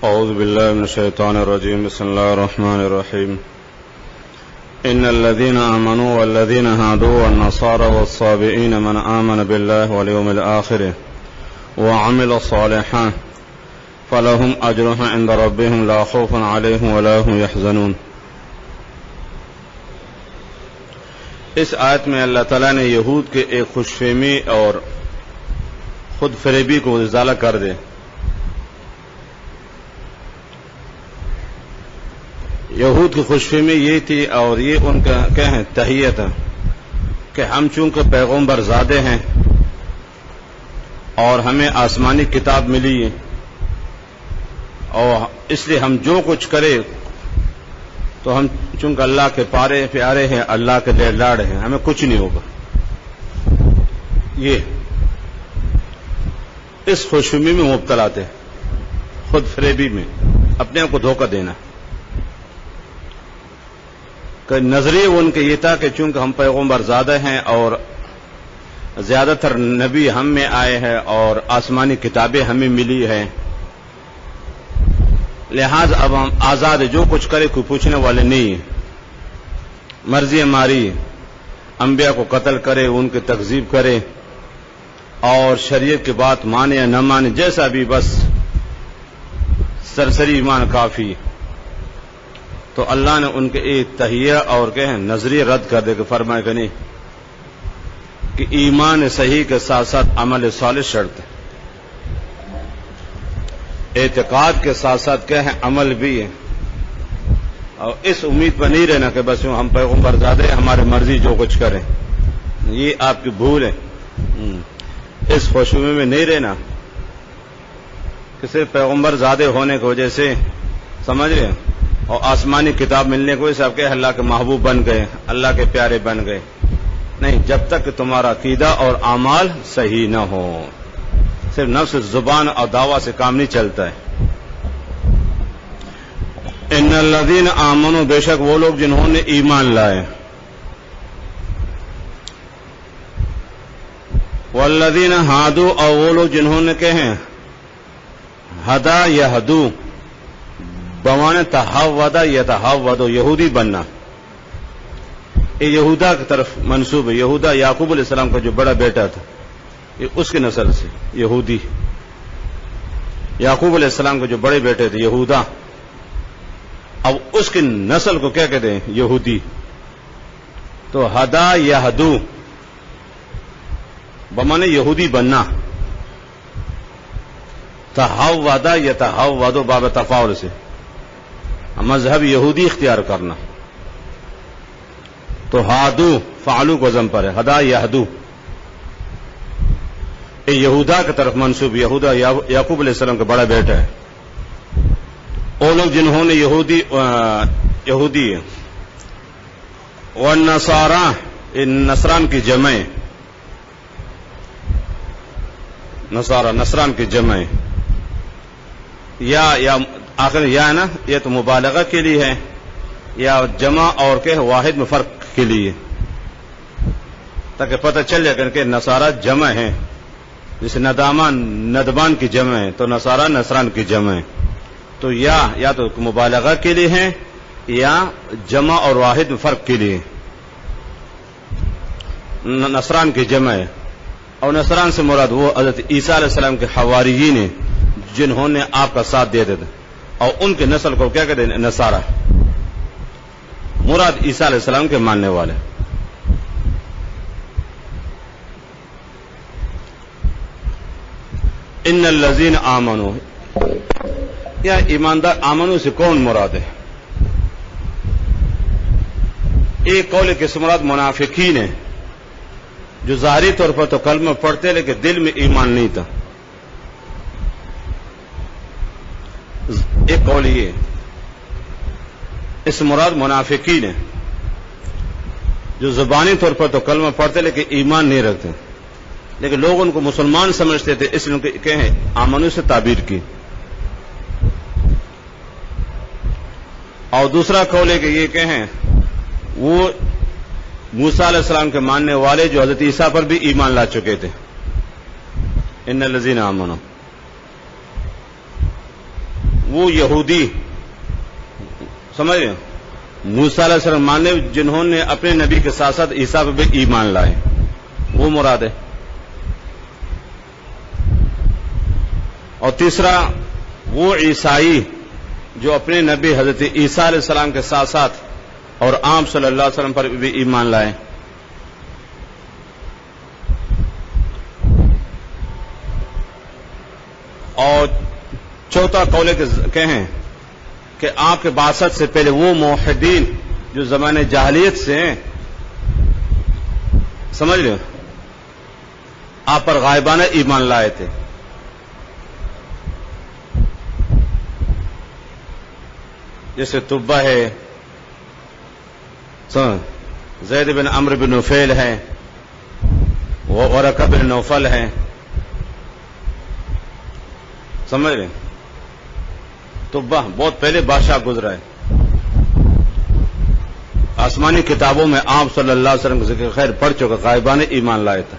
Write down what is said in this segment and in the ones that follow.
أعوذ بالله من الشيطان الرجيم. بسم الله الرحمن الرحيم. إن الذين آمنوا والذين هادوا والنصارى والصابئين من آمن بالله واليوم الآخر وعمل صالحا فلهم أجرهم عند ربهم لا خوف عليهم ولا هم يحزنون. اس آیت میں اللہ تعالیٰ نے یہود کے ایک خوش فہمی اور خود فریبی کو ازالہ کر دے. یہود کی خوش فہمی یہ تھی اور یہ ان کا کہیں تحیہ تھا کہ ہم چونکہ پیغمبر زادے ہیں اور ہمیں آسمانی کتاب ملی ہے اور اس لیے ہم جو کچھ کرے تو ہم چونکہ اللہ کے پیارے ہیں، اللہ کے لیے لاڑ ہیں، ہمیں کچھ نہیں ہوگا. یہ اس خوشفہمی میں مبتلا تھے، خود فریبی میں، اپنے آپ کو دھوکہ دینا. کہ نظریہ ان کے یہ تھا کہ چونکہ ہم پیغمبر زادہ ہیں اور زیادہ تر نبی ہم میں آئے ہیں اور آسمانی کتابیں ہمیں ملی ہیں، لہذا اب ہم آزاد جو کچھ کرے کوئی پوچھنے والے نہیں ہیں. مرضی ہماری انبیاء کو قتل کرے، ان کی تکذیب کرے اور شریعت کی بات مانے یا نہ مانے، جیسا بھی، بس سرسری ایمان کافی. تو اللہ نے ان کے ایک تحیہ اور نظریہ رد کر دے کہ فرمائے کہ نہیں کہ ایمان صحیح کے ساتھ ساتھ عمل صالح شرط ہے، اعتقاد کے ساتھ ساتھ عمل بھی ہے. اور اس امید پر نہیں رہنا کہ بس ہم پیغمبر زادے ہماری مرضی جو کچھ کریں، یہ آپ کی بھول ہے. اس خوشبو میں نہیں رہنا کہ صرف پیغمبر زادے ہونے کی وجہ سے سمجھ رہے اور آسمانی کتاب ملنے کو سب کے اللہ کے محبوب بن گئے، اللہ کے پیارے بن گئے. نہیں، جب تک کہ تمہارا عقیدہ اور اعمال صحیح نہ ہو. صرف نفس، زبان اور دعویٰ سے کام نہیں چلتا ہے. ان الذین آمنوا، بے شک وہ لوگ جنہوں نے ایمان لائے، والذین ہادوا، اور وہ لوگ جنہوں نے ہدا یہدو بمانے تحودا یتحود، یہودی بننا. یہ یہودا کی طرف منسوب ہے. یہودا یعقوب علیہ السلام کا جو بڑا بیٹا تھا، یہ اس کی نسل سے یہودی. یعقوب علیہ السلام کے جو بڑے بیٹے تھے یہودا، اب اس کی نسل کو کیا کہتے ہیں؟ یہودی. تو ہدا یہدو بمانے یہودی بننا، تحودا یتحود باب تفاعل سے مذہب یہودی اختیار کرنا. تو ہادو فعلو کو ضم پر ہے، ہدا یہدو، یہودا کی طرف منسوب. یہودا یعقوب علیہ السلام کا بڑا بیٹا ہے. وہ لوگ جنہوں نے یہودی والنصارى، نصران کی جمع، نصران کی جمع، یا آخر یا ہے نا، یہ تو مبالغہ کے لیے ہے، یا جمع اور واحد میں فرق کے لیے، تاکہ پتہ چل جائے کہ نصارہ جمع ہے. جیسے ندبان کی جمع ہے تو نصارہ نصران کی جمع ہے. تو یا تو مبالغہ کے لیے ہے یا جمع اور واحد میں فرق کے لیے. نصران کی جمع ہے، اور نصران سے مراد وہ حضرت عیسیٰ علیہ السلام کے حواریین ہیں جنہوں نے آپ کا ساتھ دیتے تھے، اور ان کے نسل کو کیا کہتے ہیں؟ نصارہ. مراد عیسیٰ علیہ السلام کے ماننے والے. ان الذین آمنوا، یا ایماندار آمنو سے کون مراد ہے؟ ایک قول کے مراد منافقین ہیں جو ظاہری طور پر تو کلمہ پڑھتے لیکن دل میں ایمان نہیں تھا. ایک قول یہ، اس مراد منافقین ہیں جو زبانی طور پر تو کلمہ پڑھتے لیکن ایمان نہیں رکھتے، لیکن لوگ ان کو مسلمان سمجھتے تھے، اس لیے کہیں آمنو سے تعبیر کی. اور دوسرا قول ہے کہ یہ کہیں وہ موسیٰ علیہ السلام کے ماننے والے جو حضرت عیسیٰ پر بھی ایمان لا چکے تھے. ان الذین آمنوا، وہ یہودی سمجھ رہے ہیں موسیٰ علیہ السلام ماننے جنہوں نے اپنے نبی کے ساتھ ساتھ عیسیٰ پہ بھی ایمان لائے، وہ مراد ہے۔ اور تیسرا وہ عیسائی جو اپنے نبی حضرت عیسیٰ علیہ السلام کے ساتھ ساتھ اور عام صلی اللہ علیہ وسلم پر بھی ایمان لائے۔ اور چوتھا قول کہیں کہ آپ کے بعثت سے پہلے وہ موحدین جو زمانے جاہلیت سے ہیں، سمجھ رہے ہو، آپ پر غائبانہ ایمان لائے تھے۔ جیسے تبہ ہے، زید بن عمرو بن نفیل ہے، ورقہ بن نوفل ہے، سمجھ رہے ہیں؟ تبہ بہت پہلے بادشاہ گزرا ہے، آسمانی کتابوں میں آپ صلی اللہ علیہ وسلم کا ذکر خیر پڑھ چکا، غائبانہ ایمان لائے تھا،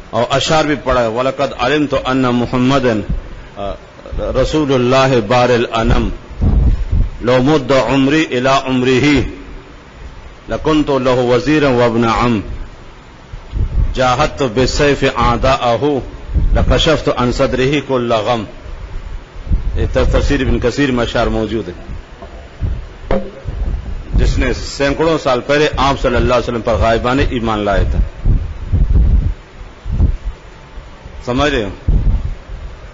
اور اشعار بھی پڑھا ہے، وَلَقَدْ عَلِمْتُ أَنَّ مُحَمَّدًا رسول اللہ بار الانم لو مد عمری الى عمره لکنت له وزیرا وابن عم جاہدت بالسیف اعداءه لکشفت عن صدره كل غم۔ تفسیر ابن کثیر میں اشعار موجود ہے، جس نے سینکڑوں سال پہلے آپ صلی اللہ علیہ وسلم پر غائبانہ ایمان لائے تھے، سمجھ رہے ہو،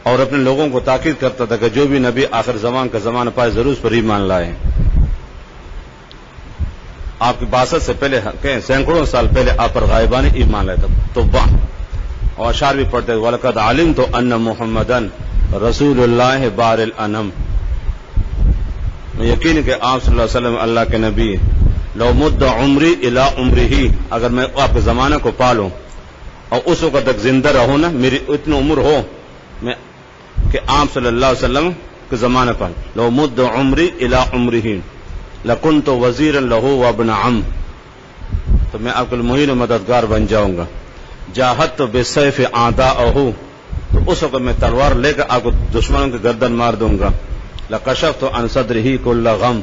اور اپنے لوگوں کو تاکید کرتا تھا کہ جو بھی نبی آخر زمان کا زمانہ پائے ضرور اس پر ایمان لائے۔ آپ کی بعثت سے پہلے کہیں سینکڑوں سال پہلے آپ پر غائبانہ ایمان لائے تھا، تو اور اشعار بھی پڑھتے ہیں، وَلَقَدْ عَلِمْتُ أَنَّ مُحَمَّدًا رسول اللہ بار الانم، یقین کہ آپ صلی اللہ علیہ وسلم اللہ کے نبی، لو مد عمری الى عمره، اگر میں آپ کے زمانہ کو پالوں اور اس وقت تک زندہ رہوں نا، میری اتنی عمر ہو میں کہ آپ صلی اللہ علیہ وسلم کے زمانہ پر، لو مد عمری الى عمره لکنت وزیرا له وابن عم، تو میں آپ کے معین و مددگار بن جاؤں گا۔ جاہدت بالسیف اعداءه، تو اس وقت میں تلوار لے کر آپ کو دشمنوں کی گردن مار دوں گا۔ لکشفت عن صدره كل غم،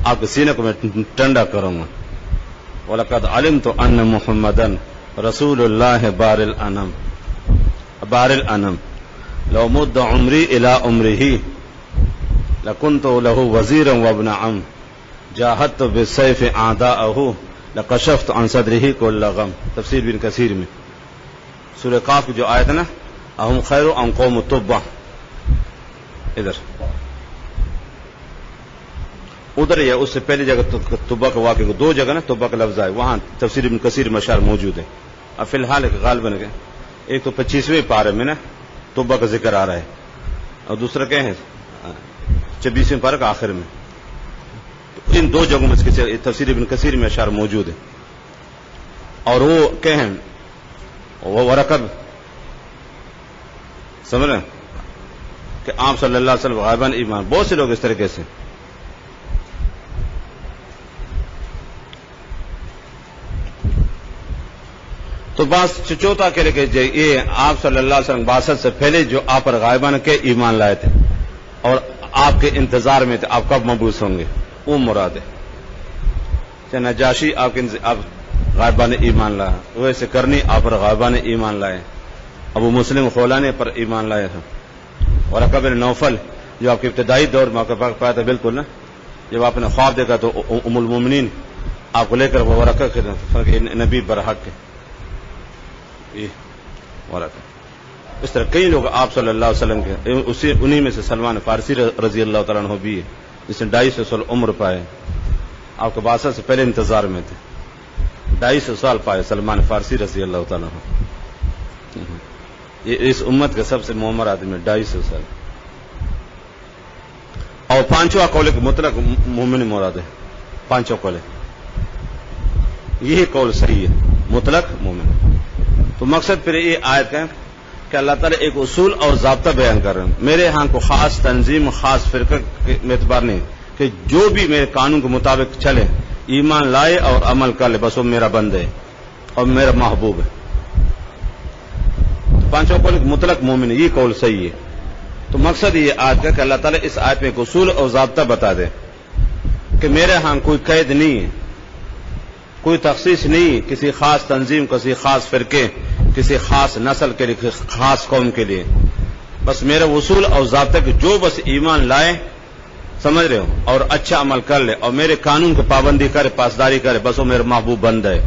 آپ کے سینے کو میں ٹھنڈا کروں گا۔ وَلَقَدْ عَلِمْتُ أَنَّ مُحَمَّدًا رسول اللہ بار الانم لو مد عمری الى عمره لکنت له وزیرا وابن عم جاہدت بالسیف اعداءه لکشفت عن صدره كل غم۔ تفسیر ابن کثیر میں سورہ قاف کی جو آیت ہے نا، اہم خیر ام قوم تبع، ادھر یا اس سے پہلی جگہ تبع کا واقعہ، دو جگہ نا تبع کا لفظ آئے، وہاں تفسیر ابن کثیر میں اشعار موجود ہے۔ اب فی الحال غالباً ایک تو 25ویں پارے میں نا تبع کا ذکر آ رہا ہے، اور دوسرا کیا ہے 26ویں پارے کا آخر میں، تو ان دو جگہوں میں اس کی تفسیر ابن کثیر میں اشعار موجود ہے۔ اور وہ کیا ہیں، وہ ورقہ، سمجھ رہے ہیں کہ آپ صلی اللہ علیہ وسلم غائبان ایمان، بہت سے لوگ اس طریقے سے۔ تو بات چوتھا کہہ رہے کہ یہ آپ صلی اللہ علیہ وسلم بعثت سے پہلے جو آپ پر غائبانہ کے ایمان لائے تھے اور آپ کے انتظار میں تھے آپ کب مبعوث ہوں گے، وہ مراد ہے۔ نجاشی آپ غائبانہ ایمان لائے، ویسے کرنی آپ پر غائبانہ ایمان لائے، ابو مسلم خولانی پر ایمان لائے تھے، اور ورقہ بن نوفل جو آپ کے ابتدائی دور میں آپ کے پاس پایا تھا، بالکل نا، جب آپ نے خواب دیکھا تو ام المومنین آپ کو لے کر وہ ورقہ کے نبی برحق کے ورقہ، اس طرح کئی لوگ آپ صلی اللہ علیہ وسلم کے، انہی میں سے سلمان فارسی رضی اللہ تعالیٰ عنہ بھی ہے، جس نے 250 سال عمر پائے، آپ کے بعثت سے پہلے انتظار میں تھے، 250 سال پائے سلمان فارسی رضی اللہ تعالیٰ عنہ، یہ اس امت کے سب سے معمر آدمی ہے، 250 سال۔ اور پانچواں قول مطلق مومن مراد ہے، پانچواں قول یہی قول صحیح ہے، مطلق مومن۔ تو مقصد پھر یہ آیت کا ہے کہ اللہ تعالیٰ ایک اصول اور ضابطہ بیان کر رہے ہیں، میرے ہاں کو خاص تنظیم خاص فرقہ کے اعتبار نہیں کہ جو بھی میرے قانون کے مطابق چلے، ایمان لائے اور عمل کر لے، بس وہ میرا بندہ ہے اور میرا محبوب ہے۔ پانچوں قول مطلق مومن ہے، یہ قول صحیح ہے۔ تو مقصد یہ آیت کا کہ اللہ تعالیٰ اس آیت میں ایک اصول اور ضابطہ بتا دے کہ میرے ہاں کوئی قید نہیں ہے، کوئی تخصیص نہیں کسی خاص تنظیم، کسی خاص فرقے، کسی خاص نسل کے لیے، کسی خاص قوم کے لیے۔ بس میرا اصول اور ضابطہ کہ جو بس ایمان لائے، سمجھ رہے ہو، اور اچھا عمل کر لے اور میرے قانون کی پابندی کرے، پاسداری کرے، بس وہ میرا محبوب بند ہے۔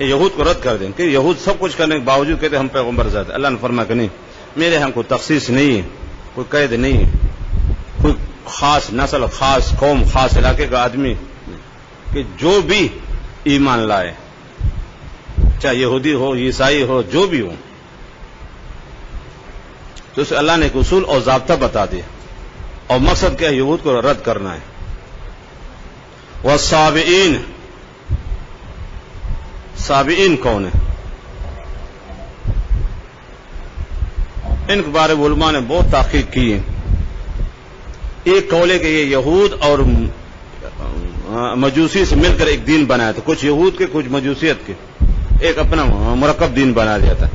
یہود کو رد کر دیں کہ یہود سب کچھ کرنے کے باوجود کہتے ہم پیغمبر ذات۔ اللہ نے فرمایا کہ نہیں، میرے ہاں کوئی تخصیص نہیں ہے، کوئی قید نہیں ہے، کوئی خاص نسل، خاص قوم، خاص علاقے کا آدمی، کہ جو بھی ایمان لائے، چاہے یہودی ہو، عیسائی ہو، جو بھی ہو، تو اسے اللہ نے ایک اصول اور ضابطہ بتا دیا، اور مقصد کیا ہے؟ یہود کو رد کرنا ہے۔ والصابئین، صابئین کون ہے؟ ان کے بارے میں علماء نے بہت تحقیق کی ہے۔ ایک قول ہے کہ یہ یہود اور مجوسی سے مل کر ایک دین بنایا تھا، کچھ یہود کے کچھ مجوسیت کے، ایک اپنا مرکب دین بنا دیا تھا۔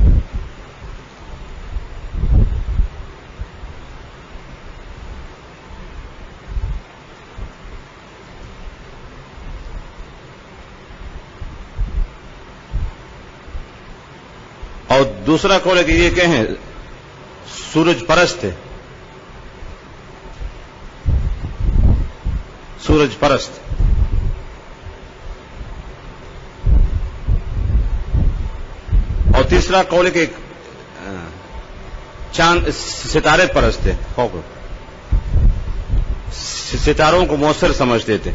اور دوسرا قول ہے کہ یہ کہیں سورج پرست ہے، سورج پرست۔ اور تیسرا قول ہے کہ چاند ستارے پرست ہے، ستاروں کو مؤثر سمجھتے تھے،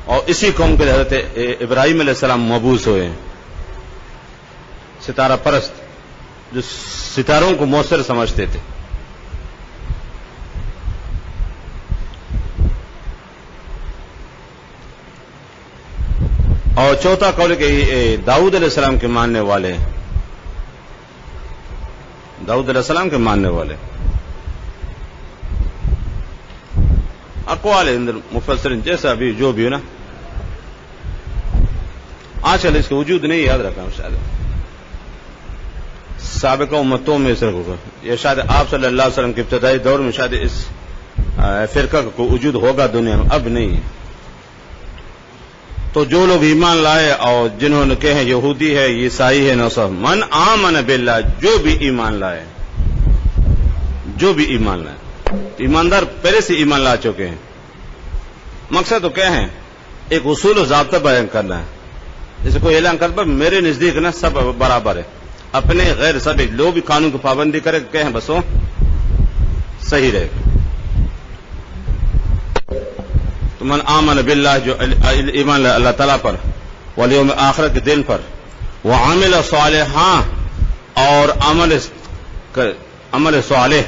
اور اسی قوم کے حضرت ابراہیم علیہ السلام مبعوث ہوئے ہیں، ستارہ پرست جو ستاروں کو مؤثر سمجھتے تھے۔ اور چوتھا قول کہ داؤد علیہ السلام کے ماننے والے، داؤد علیہ السلام کے ماننے والے۔ اقوال اندر مفسرین جیسا بھی جو بھی ہو نا، آج کل اس کا وجود نہیں، یاد رکھا شاید سابقہ امتوں میں اس ہوگا، یا شاید آپ صلی اللہ علیہ وسلم کے ابتدائی دور میں شاید اس فرقہ کا کوئی وجود ہوگا دنیا میں، اب نہیں۔ تو جو لوگ ایمان لائے اور جنہوں نے کہے یہودی ہے، عیسائی ہے، نصب، من آمن باللہ، جو بھی ایمان لائے، جو بھی ایمان لائے، ایماندار پہلے سے ایمان لا چکے ہیں۔ مقصد تو کیا ہے؟ ایک اصول و ضابطہ بیان کرنا ہے، جیسے کوئی اعلان کرتا میرے نزدیک نا سب برابر ہے، اپنے غیر سب لوگ بھی قانون کی پابندی کرے، کہیں بس وہ صحیح رہے گا۔ تو من آمن باللہ، جو ایمان لائے اللہ تعالیٰ پر، والیوم آخرت کے دن پر، وعمل صالحاں، اور عمل صالح،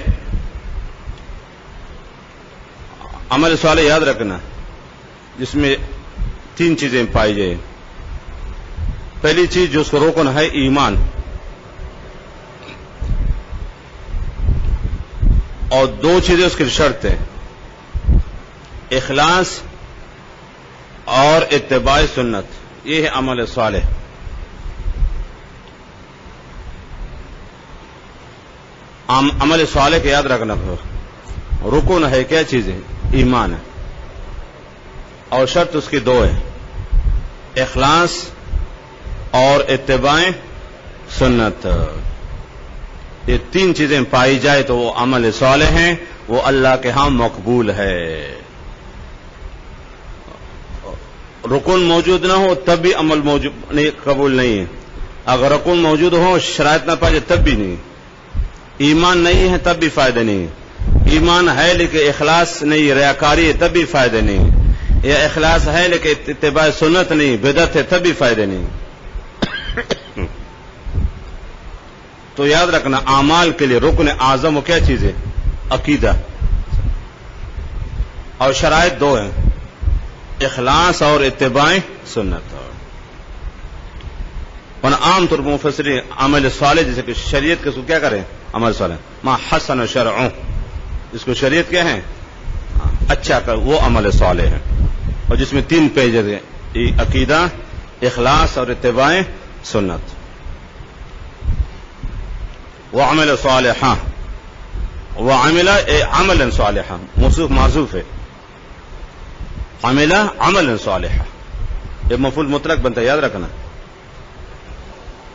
عمل صالح یاد رکھنا، جس میں تین چیزیں پائی جائیں۔ پہلی چیز جو اس کو روکنا ہے ایمان، اور دو چیزیں اس کی شرط ہیں، اخلاص اور اتباع سنت، یہ ہے عمل صالح۔ عمل صالح کے یاد رکھنا، رکن ہے کیا چیز ہے؟ ایمان ہے، اور شرط اس کی دو ہے، اخلاص اور اتباع سنت۔ یہ تین چیزیں پائی جائے تو وہ عمل صالح ہیں، وہ اللہ کے ہاں مقبول ہے۔ رکن موجود نہ ہو تب بھی عمل قبول نہیں ہے، اگر رکن موجود ہو شرائط نہ پائے جائے تب بھی نہیں، ایمان نہیں ہے تب بھی فائدہ نہیں، ایمان ہے لیکن اخلاص نہیں، ریاکاری ہے تب بھی فائدہ نہیں، یا اخلاص ہے لیکن اتباع سنت نہیں، بدعت ہے تب بھی فائدہ نہیں۔ تو یاد رکھنا اعمال کے لیے رکن اعظم وہ کیا چیز ہے؟ عقیدہ، اور شرائط دو ہیں، اخلاص اور اتباع سنت۔ ورنہ عام طور پر مفسرین عمل صالح جیسے کہ شریعت کے کیا کریں؟ عمل صالح ما حسن شرعہ، جس کو شریعت کیا ہے اچھا کر، وہ عمل صالح ہے، اور جس میں تین پیج ہے، عقیدہ، اخلاص اور اتباع سنت. وعمل صالحا، وعمل عملا صالحا، موصوف معذوف ہے. عمل عملا صالحا یہ مفعول مطلق بنتا ہے، یاد رکھنا.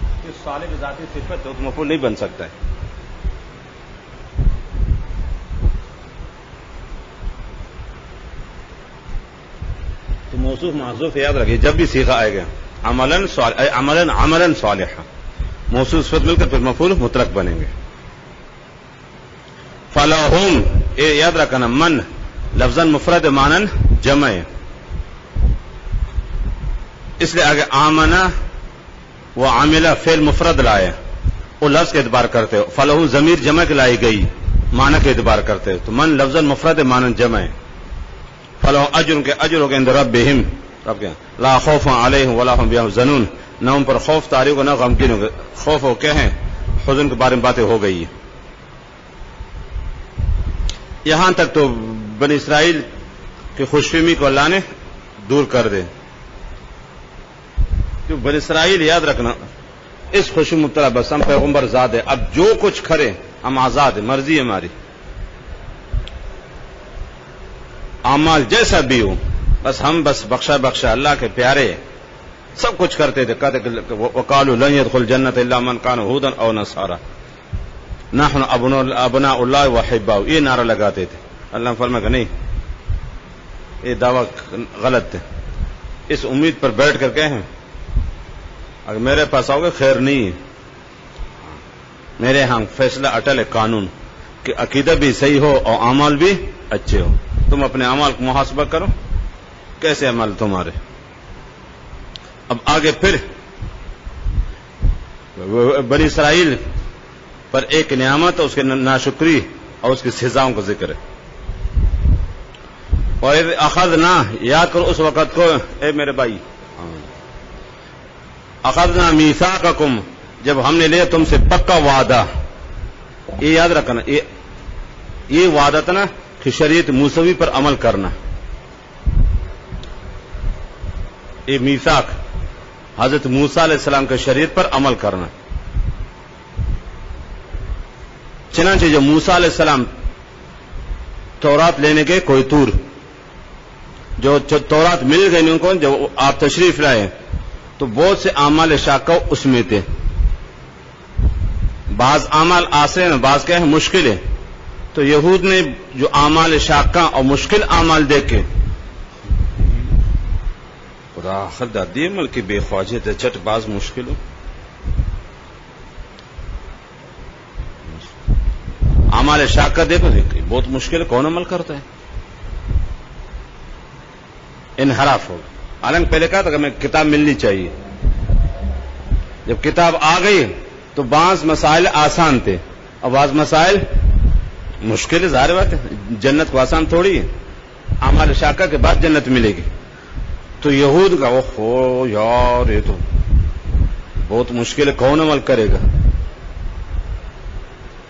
اس صالح ذاتی صفت تو مفعول نہیں بن سکتا ہے. تو موصوف معذوف یاد رکھیے جب بھی صیغہ آئے گا عملا صالحا، موصوف صفت مل کر پھر مفعول مطلق بنیں گے. فلاحم یہ یاد رکھنا من لفظاً مفرد مانن جمع ہے، اس لیے آگے آمنا و عاملہ فعل مفرد لائے وہ لفظ کے اعتبار کرتے ہو. فلاح ضمیر جمع کے لائی گئی معنی کے اعتبار کرتے ہو، تو من لفظاً مفرد مانن جمع ہے. فلاح اجر کے اجر ہو گئے عند ربہم، رب کیا لا خوف علیہم ولا هم یحزنون، نہ ان پر خوف طاری ہو نہ غمگین ہو. خوف ہو کیا ہے، حزن کے بارے میں باتیں ہو گئی. یہاں تک تو بنی اسرائیل کی خوش فہمی کو اللہ نے دور کر دے. کہ بنی اسرائیل یاد رکھنا اس خوشی مبتلا بس ہم پیغمبر ذات ہے، اب جو کچھ کرے ہم آزاد ہیں، مرضی ہے ہماری، اعمال جیسا بھی ہو بس ہم بس بخشا اللہ کے پیارے سب کچھ کرتے تھے. کہتے وقالوا لن يدخل الجنة الا من كان هودا او نصارى نحن ابناء اللہ وحباؤ، یہ نعرہ لگاتے تھے. اللہ فرمائے کہ نہیں، یہ دعویٰ غلط ہے. اس امید پر بیٹھ کر کہیں اگر میرے پاس آؤ گے خیر نہیں ہے. میرے ہاں فیصلہ اٹل ہے قانون کہ عقیدہ بھی صحیح ہو اور اعمال بھی اچھے ہو. تم اپنے اعمال کو محاسبہ کرو کیسے عمل تمہارے. اب آگے پھر بنی اسرائیل پر ایک نعمت اس کے ناشکری اور اس کی سزاؤں کا ذکر ہے. اور اخذنا یاد کرو اس وقت کو اے میرے بھائی، اخذنا میثاقکم جب ہم نے لیا تم سے پکا وعدہ. یہ یاد رکھنا یہ وعدہ تھا نا کہ شریعت موسوی پر عمل کرنا. یہ میثاق حضرت موسیٰ علیہ السلام کے شریعت پر عمل کرنا. چنانچہ جب موسیٰ علیہ السلام تورات لینے کے کوئی طور، جو تورات مل گئی ان کو جب آپ تشریف لائے تو بہت سے اعمال شاقہ اس میں تھے. بعض اعمال آسان ہیں، بعض کیا ہے مشکل ہے. تو یہود نے جو اعمال شاقہ اور مشکل اعمال دیکھے خدا آخر دادی ملک بے خواجہ تھے چٹ باز مشکل ہو. اعمال شاقہ دیکھو بہت مشکل ہے، کون عمل کرتا ہے. انحراف ہوگا. حالانکہ پہلے کہا تھا کہ ہمیں کتاب ملنی چاہیے. جب کتاب آ گئی تو بعض مسائل آسان تھے اور بعض مسائل مشکل ہے. ظاہر بات ہے جنت کو آسان تھوڑی ہے، اعمال شاقہ کے بعد جنت ملے گی. تو یہود کا اوہ یار یہ تو بہت مشکل ہے، کون عمل کرے گا.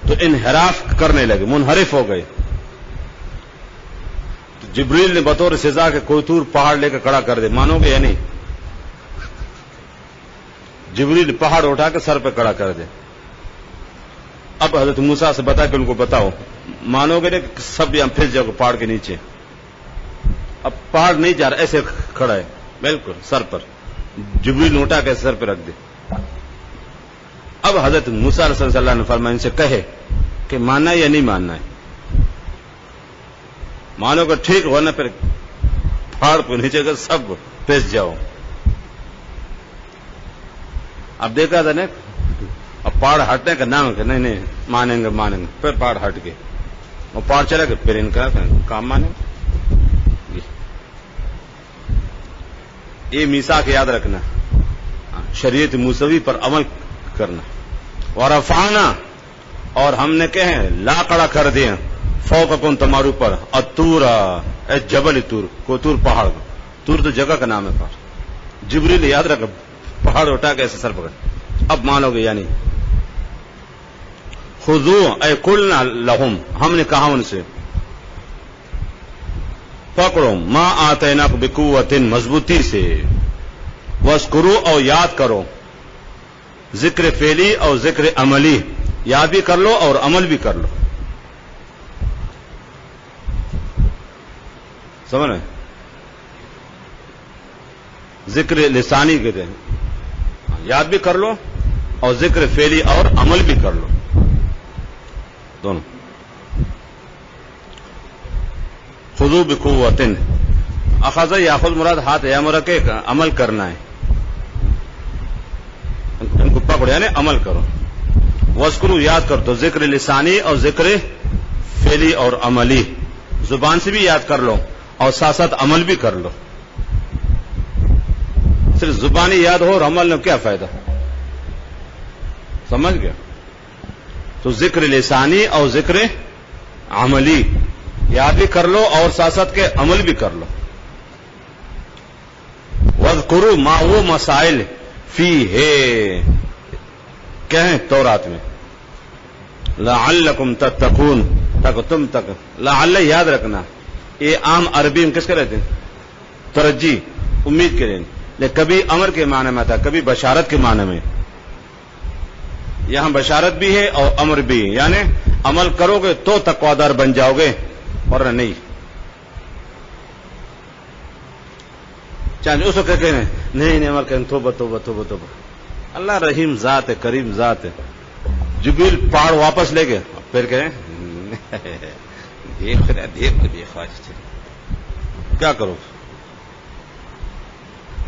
تو انحراف کرنے لگے، منحرف ہو گئے. تو جبریل نے بطور سزا کے کوئی طور پہاڑ لے کے کھڑا کر دے. مانو گے یا نہیں؟ جبریل پہاڑ اٹھا کے سر پہ کھڑا کر دے. اب حضرت موسیٰ سے بتا کہ ان کو بتاؤ، مانو گے کہ سب یہاں پھنس جاؤ پہاڑ کے نیچے. اب پہاڑ نہیں جا رہا، ایسے کھڑا ہے بالکل سر پر. جبریل نے اٹھا کے سر پہ رکھ دے. اب حضرت موسیٰ علیہ السلام نے فرمایا ان سے کہے کہ ماننا ہے یا نہیں ماننا ہے. مانو کہ ٹھیک ہونا پھر پہاڑ کو نیچے کر سب پھنس جاؤ. اب دیکھا تھا نا اب پہاڑ ہٹنے کا نام کہ نہیں مانیں گے. پھر پہاڑ ہٹ گئے اور پہاڑ چلا گئے. پھر ان کا کام مانیں گے. یہ میثاق یاد رکھنا، شریعت موسوی پر عمل کرنا. ورفعنا اور ہم نے کہیں لا کڑا کر دیا فوقکم تمہارے اوپر الطور اے جبل طور. کو طور پہاڑ کو، طور تو جگہ کا نام ہے. پہاڑ جبریل یاد رکھا پہاڑ اٹھا کے ایسے سر پکڑ. اب مانو گے یعنی خذو اے قلنا لہم ہم نے کہا ان سے پکڑو ما آتیناکم بقوت مضبوطی سے وذکرو اور یاد کرو، ذکر فعلی اور ذکر عملی، یاد بھی کر لو اور عمل بھی کر لو. سمجھ رہے؟ ذکر لسانی کہتے ہیں، یاد بھی کر لو اور ذکر فعلی اور عمل بھی کر لو، دونوں. خذو بقوۃ، اخذ یاخذ مراد ہاتھ یامر کے عمل کرنا ہے، ان کو پکڑو یعنی عمل کرو. وذکرو یاد کر تو ذکر لسانی اور ذکر فعلی اور عملی، زبان سے بھی یاد کر لو اور ساتھ ساتھ عمل بھی کر لو. صرف زبانی یاد ہو اور عمل میں کیا فائدہ؟ سمجھ گیا؟ تو ذکر لسانی اور ذکر عملی یاد بھی کر لو اور ساتھ ساتھ کے عمل بھی کر لو. وَاذْكُرُوا مَا وہ مسائل فِيهِ کیا ہیں تورات میں، لَعَلَّكُمْ تَتَّقُونَ تاکہ تم تک، لعل یاد رکھنا یہ عام عربی میں کس کے رہتے ہیں؟ ترجی، امید کے لیے، لیکن کبھی امر کے معنی میں تھا، کبھی بشارت کے معنی میں. یہاں بشارت بھی ہے اور امر بھی، یعنی عمل کرو گے تو تقوی دار بن جاؤ گے ورنہ نہیں. چاہے اس کو کہتے ہیں نہیں عمل کریں، توبہ توبہ توبہ توبہ. اللہ رحیم ذات ہے، کریم ذات ہے. جبریل پہاڑ واپس لے گئے، پھر کہیں دیکھ کیا کرو؟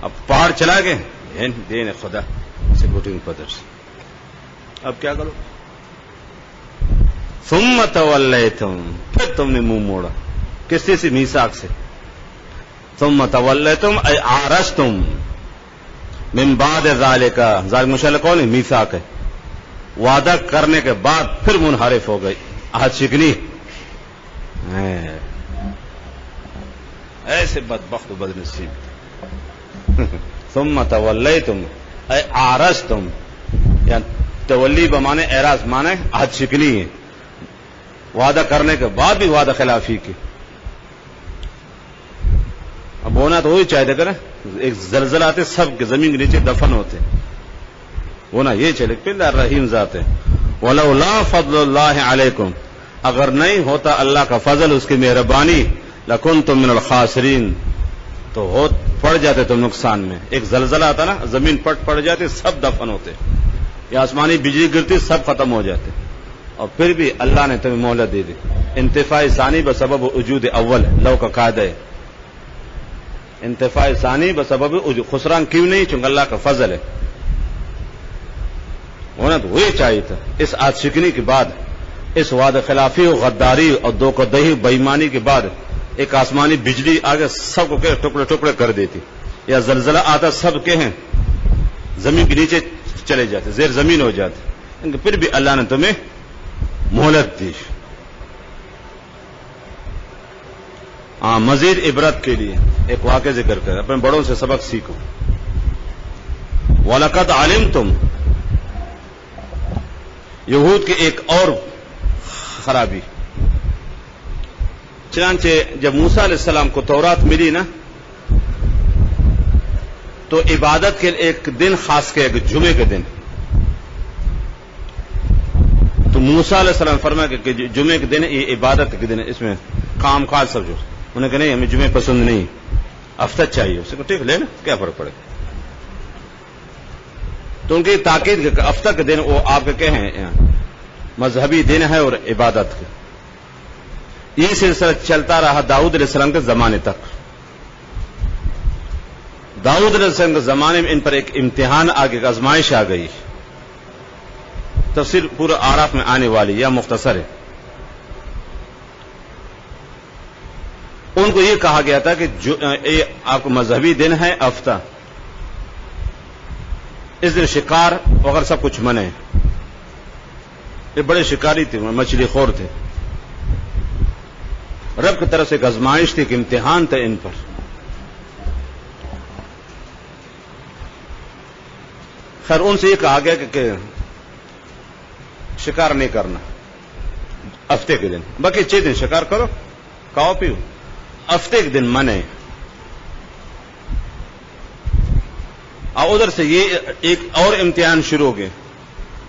اب پہاڑ چلا گئے، دین خدا سے گھٹنگ پدر سے، اب کیا کرو؟ ثم تولیتم، پھر تم نے منہ موڑا، کس سے؟ میثاق سے. ثم تولیتم ای عارضتم من بعد ذالک، ذالک مشعل کون ہے؟ میثاق ہے. وعدہ کرنے کے بعد پھر منحرف ہو گئی، عہد شکنی. ایسے بدبخت و بدنصیب. ثم تولیتم ای عارضتم، یعنی تولی بمانے اعراض مانے عہد شکنی ہے، وعدہ کرنے کے بعد بھی وعدہ خلافی کی. اب ہونا تو وہی چاہتے کریں، ایک زلزلہ آتے سب کے زمین کے نیچے دفن ہوتے، ہونا یہ چلے. پھر رحیم ذات ہے. وَلَوْلَا فَضْلُ اللَّهِ عَلَيْكُمْ، اگر نہیں ہوتا اللہ کا فضل، اس کی مہربانی، لَكُنْتُم مِّنَ الْخَاسِرِينَ، تو پڑ جاتے تم نقصان میں. ایک زلزلہ آتا نا، زمین پڑ جاتی، سب دفن ہوتے، یا آسمانی بجلی گرتی، سب ختم ہو جاتے. اور پھر بھی اللہ نے تمہیں مہلت دے دی. انتفاع ثانی بسبب وجود اول، لو کا قاعدہ ہے. انتفاع ثانی بسبب وجود، خسران کیوں نہیں؟ چونکہ اللہ کا فضل ہے. ہونا تو وہی چاہیے تھا. اس عہد شکنی کے بعد، اس وعدہ خلافی و غداری اور دھوکہ دہی بےایمانی کے بعد ایک آسمانی بجلی آگے سب کو کہ ٹکڑے ٹکڑے کر دیتی، یا زلزلہ آتا سب کے ہیں زمین کے نیچے چلے جاتے، زیر زمین ہو جاتے. پھر بھی اللہ نے تمہیں مہلت دی. مزید عبرت کے لیے ایک واقعہ ذکر کر، اپنے بڑوں سے سبق سیکھو. وَلَقَدْ عَلِمْتُمْ، یہود کی ایک اور خرابی. چنانچہ جب موسیٰ علیہ السلام کو تورات ملی نا، تو عبادت کے ایک دن خاص کیا، جمعے کے دن. تو موسیٰ علیہ السلام فرمایا کہ جمعے کے دن یہ عبادت کے دن ہے، اس میں کام کاج سب جو. انہوں نے کہا نہیں، ہمیں جمعے پسند نہیں، ہفتہ چاہیے. اسے کو ٹھیک لے نا، کیا فرق پڑے. تو ان کی تاکید کہ ہفتہ کے دن وہ آپ کے کہیں مذہبی دن ہے اور عبادت کے. یہ سلسلہ چلتا رہا داؤد علیہ السلام کے زمانے تک. داؤد علیہ السلام کے زمانے میں ان پر ایک امتحان آگے، ایک آزمائش آ گئی. تفسیر پورا آراف میں آنے والی یا مختصر ہے. ان کو یہ کہا گیا تھا کہ یہ آپ کو مذہبی دن ہے ہفتہ، اس دن شکار وغیرہ سب کچھ منع ہے. یہ بڑے شکاری تھے، مچھلی خور تھے. رب کی طرف سے ایک آزمائش تھی، ایک امتحان تھا ان پر. خیر ان سے یہ کہا گیا کہ شکار نہیں کرنا ہفتے کے دن، باقی 6 دن شکار کرو، کھاؤ پیو. ہفتے کے دن منع ہے. اور ادھر سے یہ ایک اور امتحان شروع ہو گئے.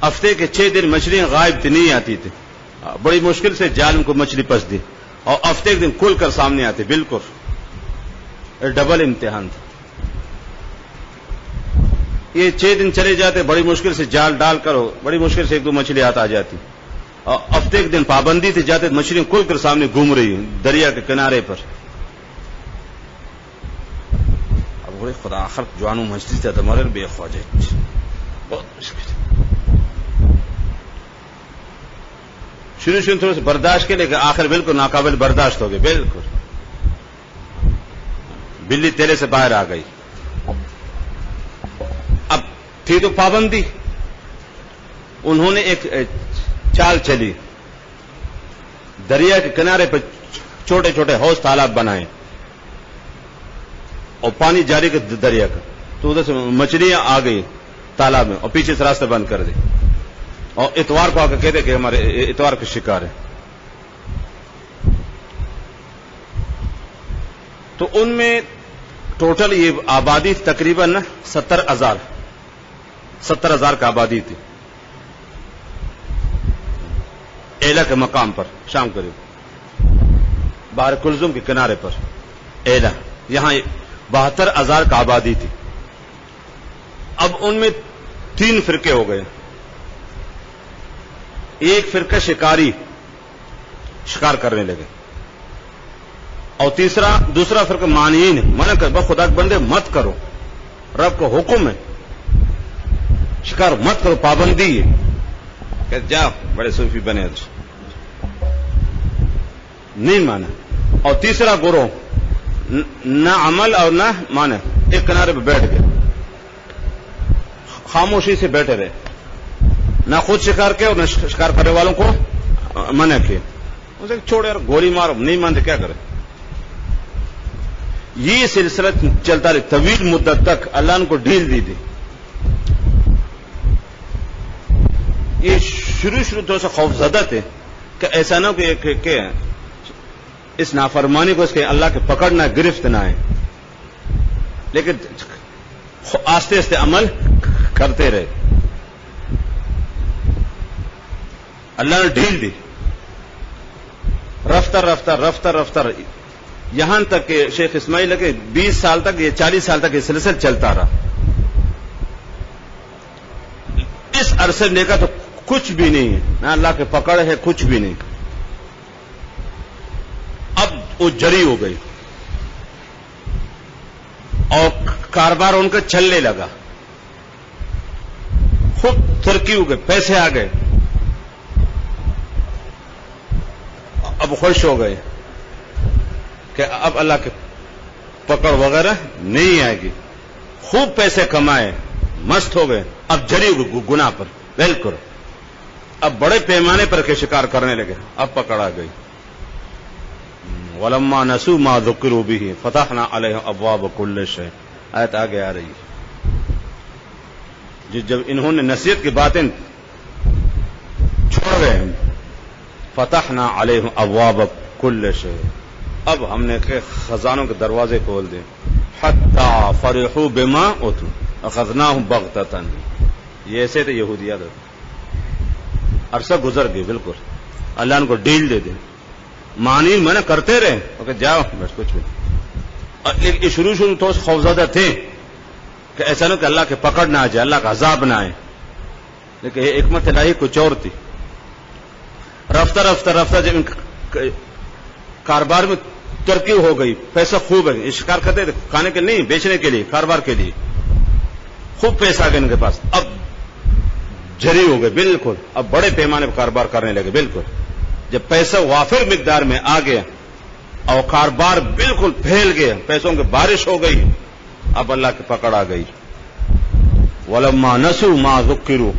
ہفتے کے 6 دن مچھلیاں غائب تھی، نہیں آتی تھی. بڑی مشکل سے جال میں کو مچھلی پس دی اور ہفتے ایک دن کھل کر سامنے آتی. بالکل ڈبل امتحان تھا. یہ 6 دن چلے جاتے، بڑی مشکل سے جال ڈال کر بڑی مشکل سے 1-2 مچھلی آ جاتی. اور ہفتے ایک دن پابندی تھی، جاتے مچھلیاں کھل کر سامنے گھوم رہی ہیں دریا کے کنارے پر. اب بڑے خدا آخر جوانوں مچھلی سے تمہارے بے خواجہ بہت مشکل. شروع تھوڑے سے برداشت کے لیکن آخر بالکل ناقابل برداشت ہو گئے. بالکل بلی تیرے سے باہر آ گئی. اب تھی تو پابندی، انہوں نے ایک چال چلی، دریا کے کنارے پر چھوٹے چھوٹے حوض تالاب بنائے اور پانی جاری کر دریا کا. تو ادھر سے مچھلیاں آ گئی تالاب میں اور پیچھے سے راستہ بند کر دی اور اتوار کو آ کر کہتے کہ ہمارے اتوار کا شکار ہے. تو ان میں ٹوٹل یہ آبادی تقریباً 70,000 کا آبادی تھی. ایلا کے مقام پر شام قریب بحر کلزم کے کنارے پر ایلا، یہاں 72,000 کا آبادی تھی. اب ان میں 3 فرقے ہو گئے. ایک فرقہ شکاری، شکار کرنے لگے، اور دوسرا فرقہ مانعین، منع کر خدا کے بندے مت کرو، رب کو حکم ہے شکار مت کرو، پابندی ہے کہ جاؤ بڑے صوفی بنے نہیں مانا. اور تیسرا گروہ نہ عمل اور نہ مانا، ایک کنارے پہ بیٹھ گئے، خاموشی سے بیٹھے رہے، نہ خود شکار کیا اور نہ شکار کرنے والوں کو منع کیا. اسے چھوڑے یار گولی مارو، نہیں مانتے کیا کرے. یہ سلسلہ چلتا رہا طویل مدت تک. اللہ نے کو ڈھیل دی تھی. یہ شروع تو سے خوف زدہ تھے کہ ایسا نہ کہ اس نافرمانی کو اس کے اللہ کے پکڑنا گرفت نہ آئے، لیکن آہستہ آہستہ عمل کرتے رہے. اللہ نے ڈھیل دی، رفتہ یہاں تک کہ شیخ اسماعیل کے 20 سال تک، یہ 40 سال تک یہ سلسلہ چلتا رہا. اس عرصے نے کہا تو کچھ بھی نہیں ہے، نہ اللہ کے پکڑ ہے، کچھ بھی نہیں. اب وہ جری ہو گئی اور کاروبار ان کا چلنے لگا، خوب ترقی ہو گئی، پیسے آ گئے. اب خوش ہو گئے کہ اب اللہ کے پکڑ وغیرہ نہیں آئے گی. خوب پیسے کمائے، مست ہو گئے. اب جری ہو گئی گناہ پر. بالکل اب بڑے پیمانے پر کے شکار کرنے لگے. اب پکڑ آ گئی. وَلَمَّا نَسُوا مَا ذُكِّرُوا بِهِ فَتَحْنَا عَلَيْهِمْ أَبْوَابَ كُلِّ شَيْءٍ. آیت آگے آ رہی ہے. جب انہوں نے نصیحت کی باتیں چھوڑ گئے، فتحنا علیہم ابواب کل شیء، اب ہم نے کہ خزانوں کے دروازے کھول دے. حتی فرحوا بما اوتوا اخذناہم بغتۃ. یہ ایسے تھے یہودیات، عرصہ گزر گئے. بالکل اللہ ان کو ڈیل دے دے. معنی منع کرتے رہے کہ جاؤ بس کچھ بھی. لیکن شروع تو خوفزدہ تھے کہ ایسا نہ کہ اللہ کے پکڑ نہ آ جائے، اللہ کا عذاب نہ آئے. لیکن یہ حکمت الہی کچھ اور تھی. رفتہ جب کاروبار میں ترقی ہو گئی، پیسہ خوب ہے. شکار کرتے تھے کھانے کے نہیں، بیچنے کے لیے، کاروبار کے لیے. خوب پیسہ آ گیا ان کے پاس. اب جری ہو گئے. بالکل اب بڑے پیمانے پر کاروبار کرنے لگے. بالکل جب پیسہ وافر مقدار میں آ گیا اور کاروبار بالکل پھیل گیا، پیسوں کی بارش ہو گئی، اب اللہ کی پکڑ آ گئی. وَلَمَّا نَسُوا مَا ذُكِّرُوا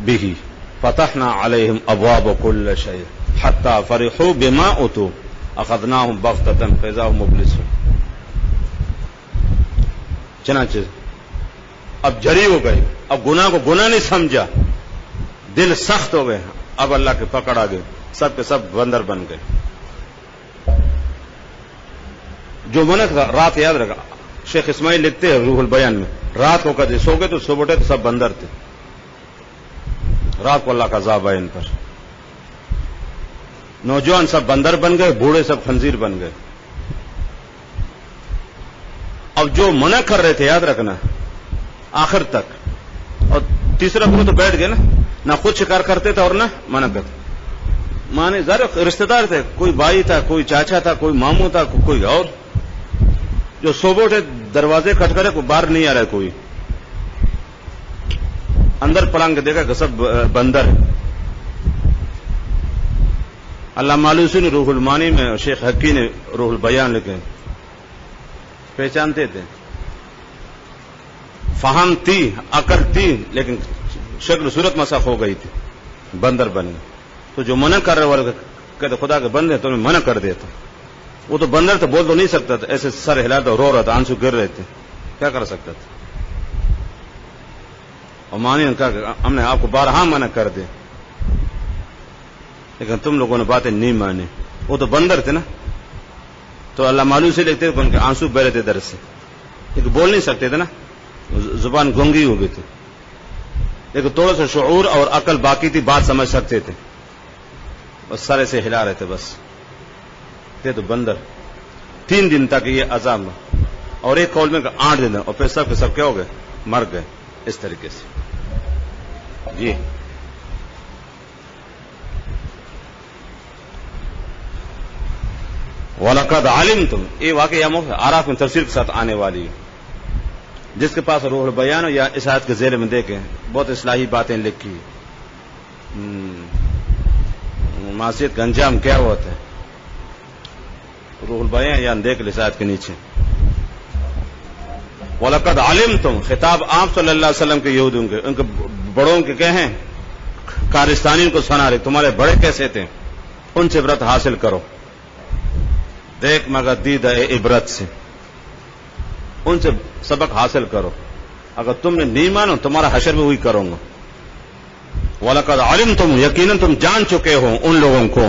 بِهِ فتحنا علیہم ابواب کل شیء حتی فرحوا بما اوتوا اخذناہم بغتۃ فاذا هم مبلسون. چنانچہ اب جری ہو گئے، اب گناہ کو گناہ نہیں سمجھا، دل سخت ہو گئے. اب اللہ کے پکڑ آ گئے، سب کے سب بندر بن گئے. جو منع رات یاد رکھا، شیخ اسماعیل لکھتے ہیں روح البیان میں، رات کو کدے سو گئے تو صبح اٹھے تو سب بندر تھے، رات کو اللہ کا عذاب ہے ان پر، نوجوان سب بندر بن گئے، بوڑھے سب خنزیر بن گئے۔ اب جو منع کر رہے تھے یاد رکھنا آخر تک، اور تیسرا گروہ تو بیٹھ گئے نا، نہ خود شکار کرتے تھے اور نہ منع کرتے، مانے ظاہر رشتہ دار تھے، کوئی بھائی تھا، کوئی چاچا تھا، کوئی ماموں تھا، کوئی اور، جو صبح اٹھے دروازے کھٹکھٹے کو باہر نہیں آ رہا ہے، کوئی اندر پلانگ کے دیکھا کہ سب بندر ہے۔ علامہ آلوسی نے روح المانی میں، شیخ حقی نے روح البیان لکھے، پہچانتے تھے، فہم تھی، عقل تھی، لیکن شکل صورت مسخ ہو گئی تھی، بندر بن گئے۔ تو جو منع کر رہے والے کہتے خدا کے بندے تو میں منع کر دیتا، وہ تو بندر تھا، بول تو نہیں سکتا تھا، ایسے سر ہلاتا رو رہا تھا، آنسو گر رہے تھے، کیا کر سکتا تھا؟ اور مانی نے کہا کہ ہم نے آپ کو بارہا منع کر دے، لیکن تم لوگوں نے باتیں نہیں مانی، وہ تو بندر تھے نا۔ تو اللہ معلوم سے لکھتے تھے، ان کے آنسو بہ رہے تھے درد سے، لیکن بول نہیں سکتے تھے نا، زبان گونگی ہو گئی تھی، لیکن تھوڑا سا شعور اور عقل باقی تھی، بات سمجھ سکتے تھے، بس سرے سے ہلا رہے تھے، بس تھے تو بندر۔ 3 دن تک یہ عذاب، اور ایک قول میں 8 دن، اور پھر سب کے سب کیا ہو گئے؟ مر گئے، اس طریقے سے۔ جی وَلَقَدْ عَلِمْتُمْ، یہ واقعہ آراف میں تفسیر کے ساتھ آنے والی ہے، جس کے پاس روح البیان یا اس آیت کے ذیل میں دیکھیں، بہت اصلاحی باتیں لکھی، معصیت کا انجام کیا ہوتا ہے، روح البیان یا دیکھ لیں اس آیت کے نیچے۔ وَلَقَدْ عَلِمْتُمْ، خطاب آپ صلی اللہ علیہ وسلم کے یہودوں کے، ان کے بڑوں کے کہیں، کارستانیوں کو سنا رہے، تمہارے بڑے کیسے تھے، ان سے عبرت حاصل کرو، دیکھ مگر دید عبرت سے، ان سے سبق حاصل کرو، اگر تم نے نہیں مانو تمہارا حشر بھی وہی کروں گا۔ وَلَقَدْ عَلِمْتُمْ، یقیناً تم جان چکے ہو ان لوگوں کو،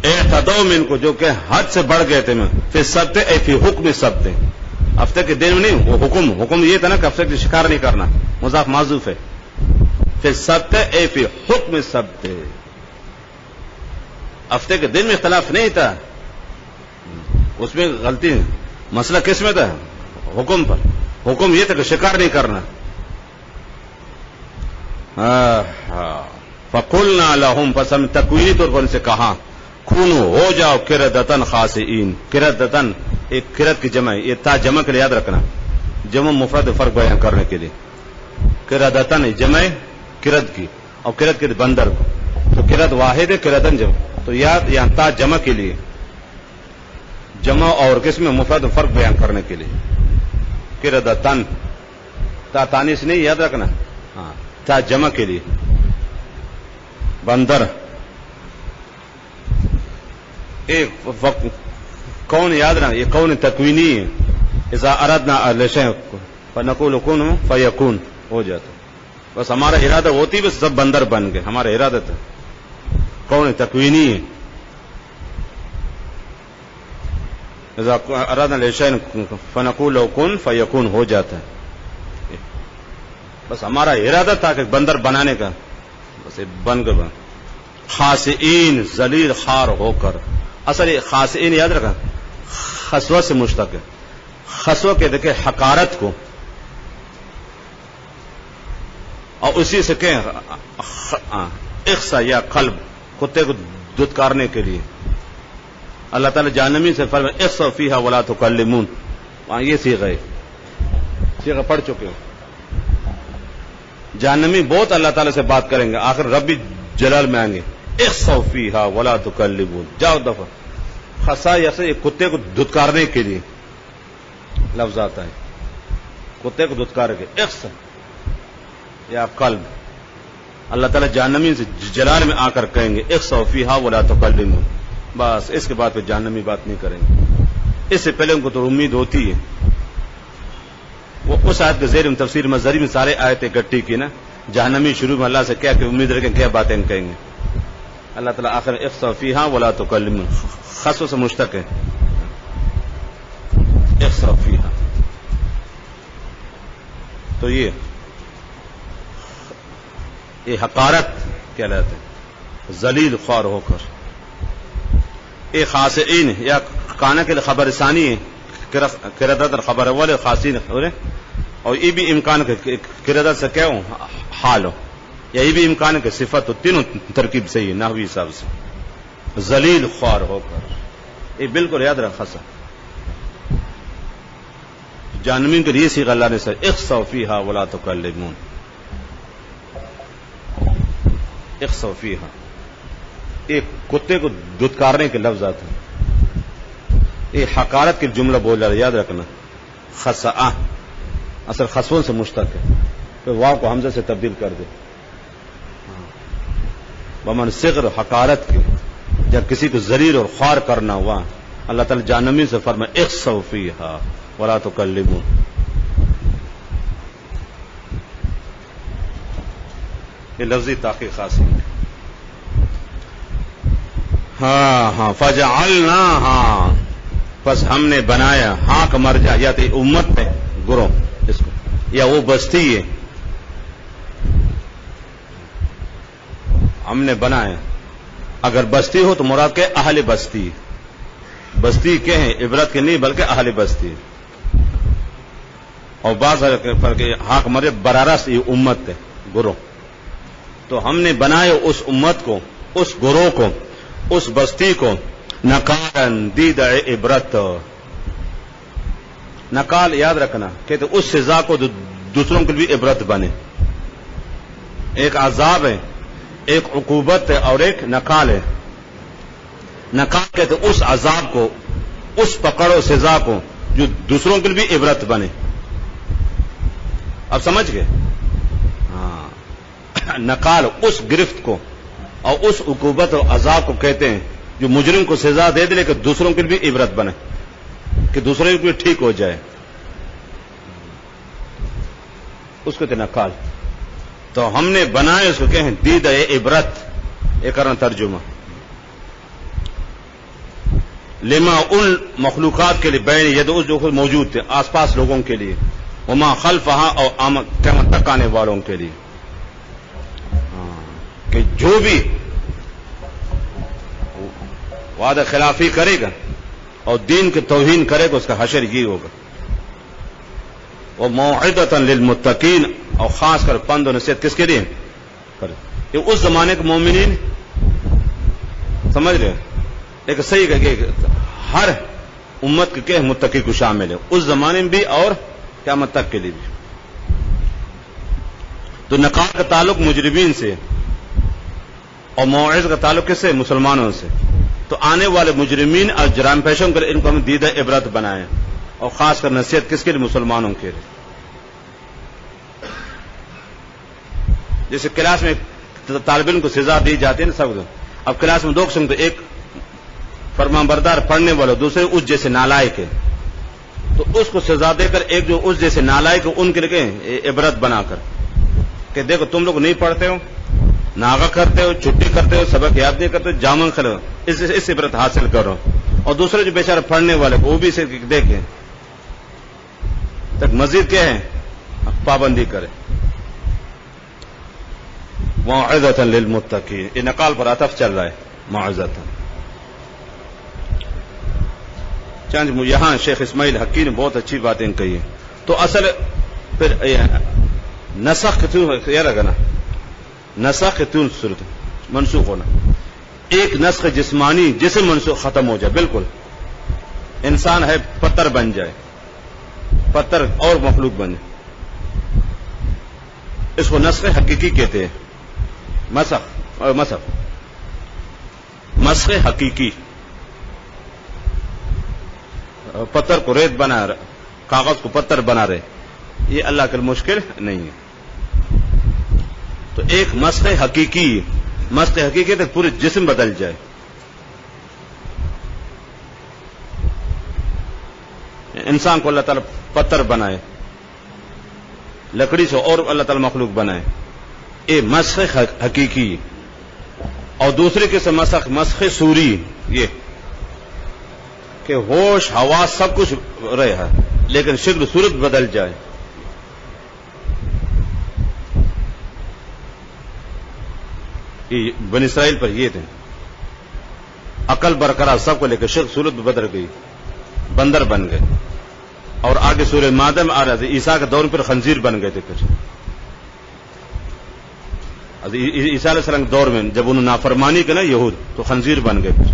اعتدوا منکم، جو کہ حد سے بڑھ گئے تھے، فی السبت، اے فی حکم السبت، ہفتے کے دن میں نہیں، وہ حکم یہ تھا نا کہ ہفتے کی شکار نہیں کرنا، مضاف معذوف ہے، فی السبت اے فی حکم السبت، ہفتے کے دن میں اختلاف نہیں تھا، اس میں غلطی، مسئلہ کس میں تھا؟ حکم پر، حکم یہ تھا کہ شکار نہیں کرنا۔ فَقُلْنَا لَهُمْ، پس ہم تکوینی طور پر ان سے کہا، کونو، ہو جاؤ، قردۃ خاسئین، قردۃ ایک قرد کی جمع ہے، یہ تا جمع کے لیے یاد رکھنا، جمع مفرد فرق بیان کرنے کے لیے، قردۃ جمع قرد کی، اور قرد کے بندر کو، تو قرد واحد ہے، قردن جمع، تو یاد یہاں تا جمع کے لیے، جمع اور کس میں مفرد فرق بیان کرنے کے لیے، قردۃ، تا تانیث نہیں، یاد رکھنا، ہاں تا جمع کے لیے، بندر۔ ایک کون یاد رہنا، یہ کون تکوینی ہے، اذا اردنا شیئا فنقول کن فیکون، ہو جاتا، بس ہمارا ارادہ ہوتی بس سب بندر بن گئے، ہمارا ارادہ تھا، کون تکوینی ہے، اذا اردنا شیئا فنقول کن فیکون، ہو جاتا ہے، بس ہمارا ارادہ تھا کہ بندر بنانے کا، بس بن گئے، خاسئین، ذلیل خوار ہو کر، اصل خاسئین یاد رکھا خسوہ سے مشتق ہے، خسوہ کے دیکھے حقارت کو، اور اسی سے کہ اخسا یا قلب، کتے کو دھتکارنے کے لیے، اللہ تعالی جہنمی سے فرمایا اخسوا فیہا ولا تکلمون، وہاں یہ صیغہ پڑھ چکے ہو، جہنمی بہت اللہ تعالی سے بات کریں گے، آخر رب جلال میں آئیں گے، اخسوا فیہا ولا تکلمون، جاؤ دفعہ، خسا یا سے کتے کو دھتکارنے کے لیے لفظ آتا ہے، کتے کو دھتکار کے، اخسا یا قلب، اللہ تعالیٰ جہنمی سے جلال میں آ کر کہیں گے اخسوا فیہا ولا تکلمون، بس اس کے بعد پھر جہنمی بات نہیں کریں گے، اس سے پہلے ان کو تو امید ہوتی ہے، وہ اس آیت کے زیر میں تفسیر مظہری میں سارے آیتیں گٹی کی نا، جہنمی شروع میں اللہ سے کیا کہ امید رکھیں کیا باتیں کہیں گے، اللہ تعالیٰ آخر اخسوا فیہا ولا تکلمون، خسو سے مشتق ہے، اخسأ فیہا. تو یہ حقارت کہلاتے ہیں، ذلیل خوار ہو کر. یہ خاسئین یا کانا کے خبر ثانی ہے، قردت خبر اول خاصین، اور یہ بھی امکان ہے قردت سے کیا ہو حال ہو، یا یہ بھی امکان ہے کہ صفت ہو. تینوں ترکیب صحیح ہے نحوی حساب سے. ذلیل خوار ہو کر، یہ بالکل یاد رکھا سا. جہنمین کے لیے صیغہ اللہ نے سر اخسأ فیہا ولا تکلمون. اخسأ فیہا ایک کتے کو دھتکارنے کے لفظ آتے ہیں. یہ حقارت کے جملہ بول رہا ہے، یاد رکھنا. خسأ اصل خسون سے مشتق ہے، پھر واو کو حمزہ سے تبدیل کر دے. بمن صغر حقارت کے جب کسی کو ذلیل اور خوار کرنا ہوا، اللہ تعالی جہنمی سے فرمائے اخسأ فیہا ولا تکلمون. یہ لفظی تحقیق خاصی ہے. ہاں فجعلناہا پس ہم نے بنایا. ہاں کا مرجع یا تو امت ہے گروہ اس کو، یا وہ بستی ہے ہم نے بنایا. اگر بستی ہو تو مراد کے اہل بستی. بستی کے ہیں عبرت کے نہیں بلکہ اہل بستی. اور بعض فرق ہاں کا مرجع براراست یہ امت ہے گروہ. تو ہم نے بنایا اس امت کو، اس گروہ کو، اس بستی کو نکالن دید عبرت. نکال یاد رکھنا کہتے اس سزا کو دوسروں کے بھی عبرت بنے. ایک عذاب ہے، ایک عقوبت ہے، اور ایک نکال ہے. نکال کہتے اس عذاب کو، اس پکڑ و سزا کو جو دوسروں کے بھی عبرت بنے. اب سمجھ گئے؟ ہاں. نکال اس گرفت کو اور اس عقوبت اور عذاب کو کہتے ہیں جو مجرم کو سزا دے دے لیکن دوسروں کے بھی عبرت بنے، کہ دوسروں کے بھی ٹھیک ہو جائے. اس کو کہتے نکال. تو ہم نے بنائے اس کو کہیں دید عبرت. ایک کرنا ترجمہ لما ان مخلوقات کے لیے بین ید جو موجود تھے آس پاس لوگوں کے لیے، وما خلفہا اور قیامت تک آنے والوں کے لیے، کہ جو بھی وعدہ خلافی کرے گا اور دین کی توہین کرے گا اس کا حشر یہ ہوگا. وہ موعظۃ للمتقین، اور خاص کر پند و نصیحت کس کے لیے کرے؟ یہ اس زمانے کے مومنین سمجھ رہے، ایک صحیح کہ ہر امت کے متقی کو شامل ہے، اس زمانے میں بھی اور قیامت تک کے لیے بھی. تو نکال کا تعلق مجرمین سے اور موعظ کا تعلق کس سے؟ مسلمانوں سے. تو آنے والے مجرمین اور جرائم پیشوں کے ان کو ہم دیدہ عبرت بنائیں، اور خاص کر نصیحت کس کے لیے؟ مسلمانوں کے لیے. جیسے کلاس میں طالب علم کو سزا دی جاتی ہے نا سب. اب کلاس میں دو قسم، تو ایک فرمان بردار پڑھنے والے، دوسرے اس جیسے نالائق ہے. تو اس کو سزا دے کر ایک جو اس جیسے نالائق ان کے لیے عبرت بنا کر کہ دیکھو تم لوگ نہیں پڑھتے ہو، ناغا کرتے ہو، چھٹی کرتے ہو، سبق یاد نہیں کرتے ہو، جامن کھلو، اس عبرت حاصل کرو. اور دوسرے جو بیچارہ پڑھنے والے وہ بھی اسے دیکھیں تک مزید کیا ہے پابندی کرے. موعظۃ للمتقین، یہ نقال پر عطف چل رہا ہے. موعظۃ چند یہاں شیخ اسماعیل حقی نے بہت اچھی باتیں کہی ہیں. تو اصل پھر نسخ یہ رہا نا، نسخ صورت منسوخ ہونا. ایک نسخ جسمانی جسم منسوخ ختم ہو جائے، بالکل انسان ہے پتھر بن جائے، پتھر اور مخلوق بنے، اس کو نسخ حقیقی کہتے ہیں. مسخ حقیقی، پتھر کو ریت بنا رہے، کاغذ کو پتھر بنا رہے، یہ اللہ کے مشکل نہیں ہے. تو ایک مسخ حقیقی، مسخ حقیقی تو پورے جسم بدل جائے. انسان کو اللہ تعالیٰ پتھر بنائے، لکڑی سے اور اللہ تعالیٰ مخلوق بنائے، یہ مسخ حقیقی. اور دوسرے قسم مسخ صوری، یہ کہ ہوش ہوا سب کچھ رہے لیکن شکل صورت بدل جائے. بنی اسرائیل پر یہ تھے، عقل برقرار سب کو، لیکن شکل صورت بدل گئی، بندر بن گئے. اور آگے سورہ مائدہ میں آ رہا تھا عیسیٰ کے دور پر خنزیر بن گئے تھے. پھر عیسیٰ علیہ السلام کے دور میں جب انہوں نے نافرمانی کی نا یہود، تو خنزیر بن گئے. پھر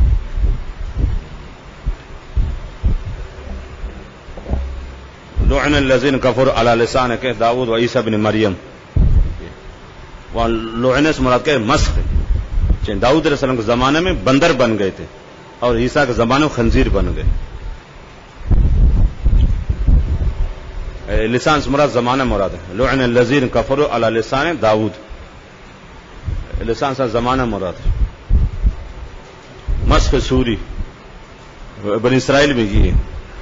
لعن الذین کفروا علی لسان داؤد و عیسیٰ بن مریم، وہاں لعن سے مراد کہ مسخ. داؤد علیہ السلام کے زمانے میں بندر بن گئے تھے اور عیسیٰ کے زمانے میں خنزیر بن گئے. لسان سے مراد زمانہ مراد ہے. لعن الذین کفروا علی لسان داؤد، لسان سے زمانہ مراد ہے. مسخ سوری بنی اسرائیل میں یہ ہے.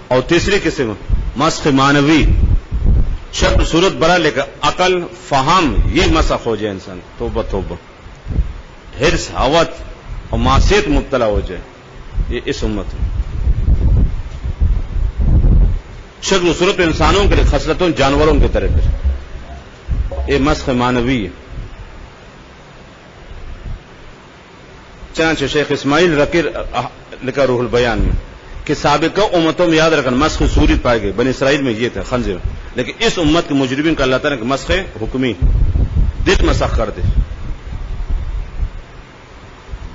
اور تیسری قسم مسخ معنوی، شکل صورت بڑا لیکن عقل فہم یہ مسخ ہو جائے انسان، توبہ توبہ، حرص ہوت اور معصیت مبتلا ہو جائے، یہ اس امت میں. شکل صورت انسانوں کے لیے، خصلتوں جانوروں کی طرح، یہ مسخ معنوی ہے. چنانچہ شیخ اسماعیل رقیر لکھا روح البیان میں کہ سابقہ امتوں میں یاد رکھنا مسخ سوری پائے گئے. بنی اسرائیل میں یہ تھا خنزیر، لیکن اس امت کے مجرمین کا اللہ تعالیٰ نے مسخ حکمی، دل مسخ کر دے،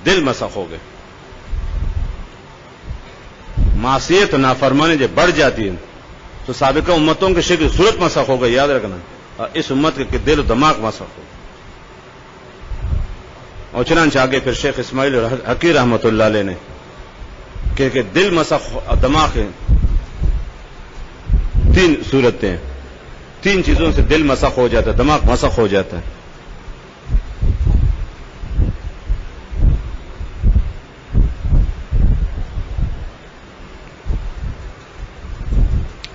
دل مسخ ہو گئے. معصیت نافرمانی جب بڑھ جاتی ہے تو سابقہ امتوں کی شکل صورت مسخ ہو گئی، یاد رکھنا. اور اس امت کے دل و دماغ مسخ ہو. اور چنانچہ آگے پھر شیخ اسماعیل حقیر رحمۃ اللہ علیہ نے کہ دل مسخ دماغ تین صورتیں، تین چیزوں سے دل مسخ ہو جاتا ہے، دماغ مسخ ہو جاتا ہے.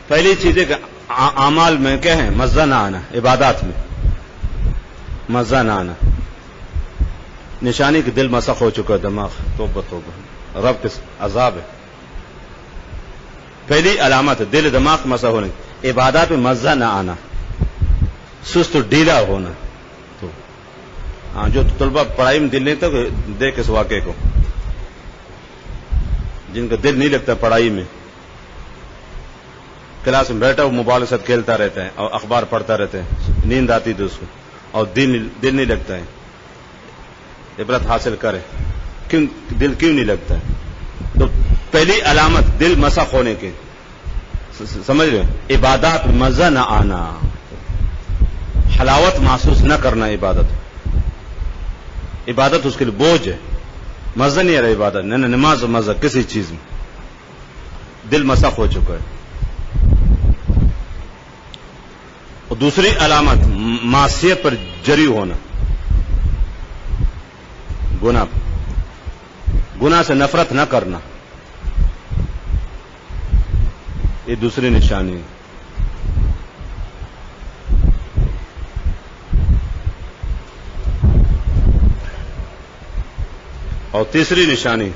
پہلی چیز ہے کہ اعمال میں کیا ہے؟ مزہ نہ آنا، عبادات میں مزہ نہ آنا، نشانی کہ دل مسخ ہو چکا ہے، دماغ توبہ توبہ، رب کے عذاب ہے. پہلی علامت ہے دل دماغ مسخ ہونے. عبادات میں مزہ نہ آنا، سست ڈھیلا ہونا. تو ہاں جو طلبہ پڑھائی میں دل نہیں تھا، دیکھ اس واقعے کو، جن کا دل نہیں لگتا پڑھائی میں، کلاس میں بیٹھا وہ موبائل کے ساتھ کھیلتا رہتا ہے اور اخبار پڑھتا رہتا ہے، نیند آتی تھی اس کو اور دل نہیں لگتا ہے. عبرت حاصل کرے دل کیوں نہیں لگتا ہے. تو پہلی علامت دل مسخ ہونے کی، سمجھ رہے؟ عبادات میں مزہ نہ آنا، حلاوت محسوس نہ کرنا. عبادت اس کے لیے بوجھ ہے، مزہ نہیں آ رہا عبادت، نہ نماز و مزہ کسی چیز میں، دل مسخ ہو چکا ہے. اور دوسری علامت معصیت پر جری ہونا، گناہ سے نفرت نہ کرنا، یہ دوسری نشانی ہے. اور تیسری نشانی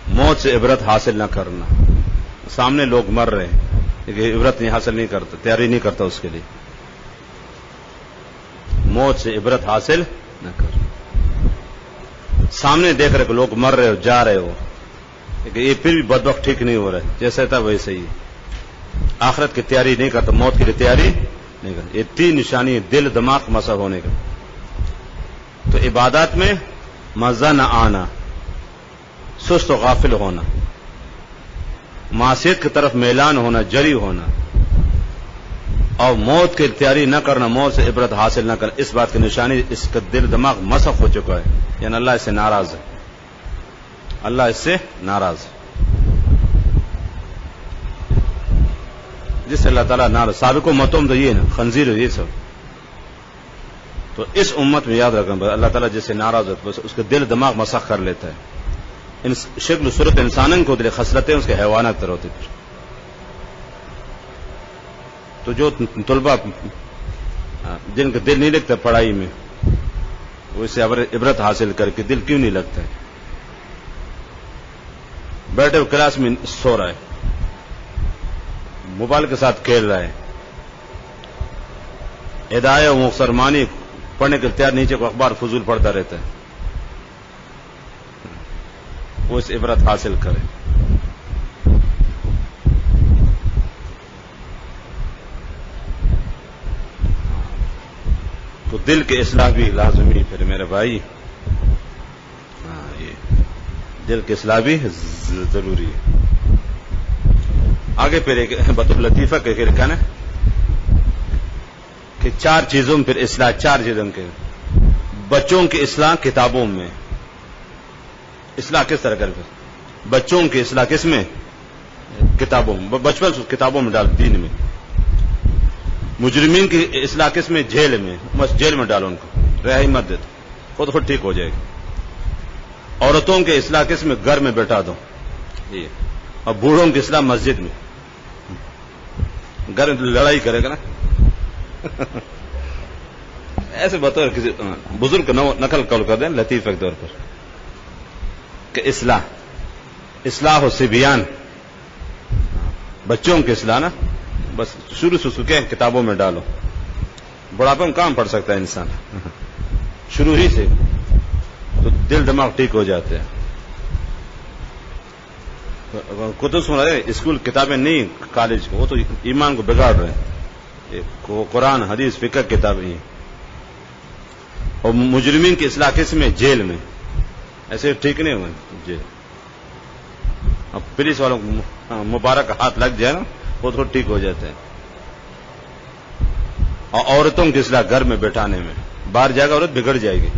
موت سے عبرت حاصل نہ کرنا. سامنے لوگ مر رہے ہیں لیکن عبرت نہیں حاصل نہیں کرتا، تیاری نہیں کرتا اس کے لیے. موت سے عبرت حاصل نہ کرنا. سامنے دیکھ رہے کہ لوگ مر رہے ہو، جا رہے ہو، لیکن یہ پھر بھی بدبخت ٹھیک نہیں ہو رہا ہے، جیسا تھا ویسے ہی. آخرت کی تیاری نہیں کرتا، موت کے لیے تیاری نہیں کرتا. یہ تین نشانی ہے دل دماغ مسخ ہونے کا. تو عبادات میں مزہ نہ آنا، سست و غافل ہونا، معصیت کی طرف میلان ہونا، جری ہونا، اور موت کی تیاری نہ کرنا، موت سے عبرت حاصل نہ کرنا. اس بات کی نشانی اس کا دل دماغ مسخ ہو چکا ہے، یعنی اللہ اس سے ناراض ہے، اللہ اس سے ناراض ہے. جس سے اللہ تعالیٰ ناراض. سابق امتوں میں تو یہ نا خنزیر ہے یہ سب. تو اس امت میں یاد رکھنا اللہ تعالیٰ جس سے ناراض ہوتا ہے اس کا دل دماغ مسخ کر لیتا ہے. ان شکل صورت انسانوں کو دل خصلتیں اس کے حیوانات پر ہوتی تھی. تو جو طلبہ جن کا دل نہیں لگتا پڑھائی میں، وہ اسے عبرت حاصل کر کے دل کیوں نہیں لگتا ہے. بیٹھے ہوئے کلاس میں سو رہا ہے، موبائل کے ساتھ کھیل رہا ہے، ہدایہ و مختصر معنی پڑھنے کے تیار، نیچے کو اخبار فضول پڑھتا رہتا ہے. وہ اس عبرت حاصل کرے. تو دل کے اصلاح بھی لازمی پھر میرے بھائی، یہ دل کی اصلاح بھی ضروری ہے. آگے پھر ایک بطور لطیفہ کہ کہنا کہ 4 چیزوں میں پھر اصلاح، 4 چیزوں کے بچوں کی اصلاح کتابوں میں. اصلاح کس طرح کر بچوں کی اصلاح کس میں؟ کتابوں میں. بچپن سے کتابوں میں ڈال، دین میں. مجرمین کی اصلاح کس میں؟ جیل میں. بس جیل میں ڈالو ان کو، رہائی مت دے، خود ٹھیک ہو جائے گی. عورتوں کی اصلاح کس میں؟ گھر میں بیٹھا دو. اور بوڑھوں کی اصلاح مسجد میں. گھر میں لڑائی کرے گا نا. ایسے بطور کسی بزرگ کو نقل قول کر دیں لطیفہ کے طور پر کہ اصلاح و سبیان، بچوں کی اصلاح نا، بس شروع سے سکے کتابوں میں ڈالو. بڑھاپے میں کام پڑ سکتا ہے انسان شروع ہی سے، تو دل دماغ ٹھیک ہو جاتے ہیں. کتب سن رہے اسکول کتابیں نہیں کالج کو، وہ تو ایمان کو بگاڑ رہے ہیں. قرآن حدیث فقہ کتابیں. اور مجرمین کی اصلاح کس میں؟ جیل میں. ایسے ٹھیک نہیں ہوئے جیل. اب پولیس والوں کو مبارک ہاتھ لگ جائے نا، وہ تھوڑا ٹھیک ہو جاتے ہیں. اور عورتوں کی اصلاح گھر میں بیٹھانے میں. باہر جائے گا عورت بگڑ جائے گی،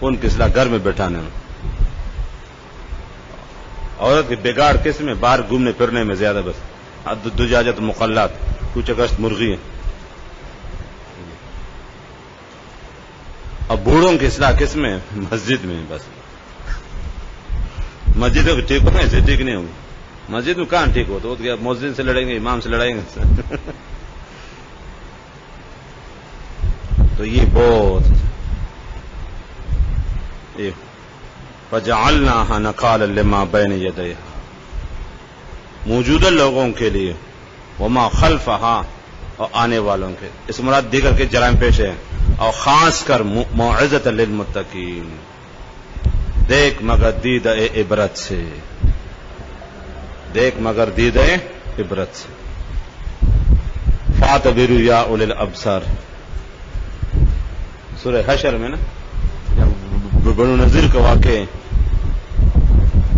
ان کی اصلاح گھر میں بیٹھانے میں. عورت کی بگاڑ کس میں؟ باہر گھومنے پھرنے میں زیادہ. بس دجاجت مخلات، کچھ گشت مرغی ہیں. اب بوڑھوں کی اصلاح کس میں؟ مسجد میں. بس مسجد کو ٹھیک ہونا، ایسے ٹھیک نہیں ہوگی. مسجد میں کہاں ٹھیک ہوتا؟ وہ مسجد سے لڑیں گے، امام سے لڑائیں گے. تو یہ بہت فجعلناها نکالا لما بین یدیہا، موجودہ لوگوں کے لیے، وما خلفہا، اور آنے والوں کے. اس مراد دیگر کے جرائم پیش ہیں. اور خاص کر موعظۃ للمتقین، دیکھ مگر دید عبرت سے، دیکھ مگر دید عبرت سے. فاعتبروا یا اولی الابصار، سورہ حشر میں نا، جب بنو نذیر کا واقع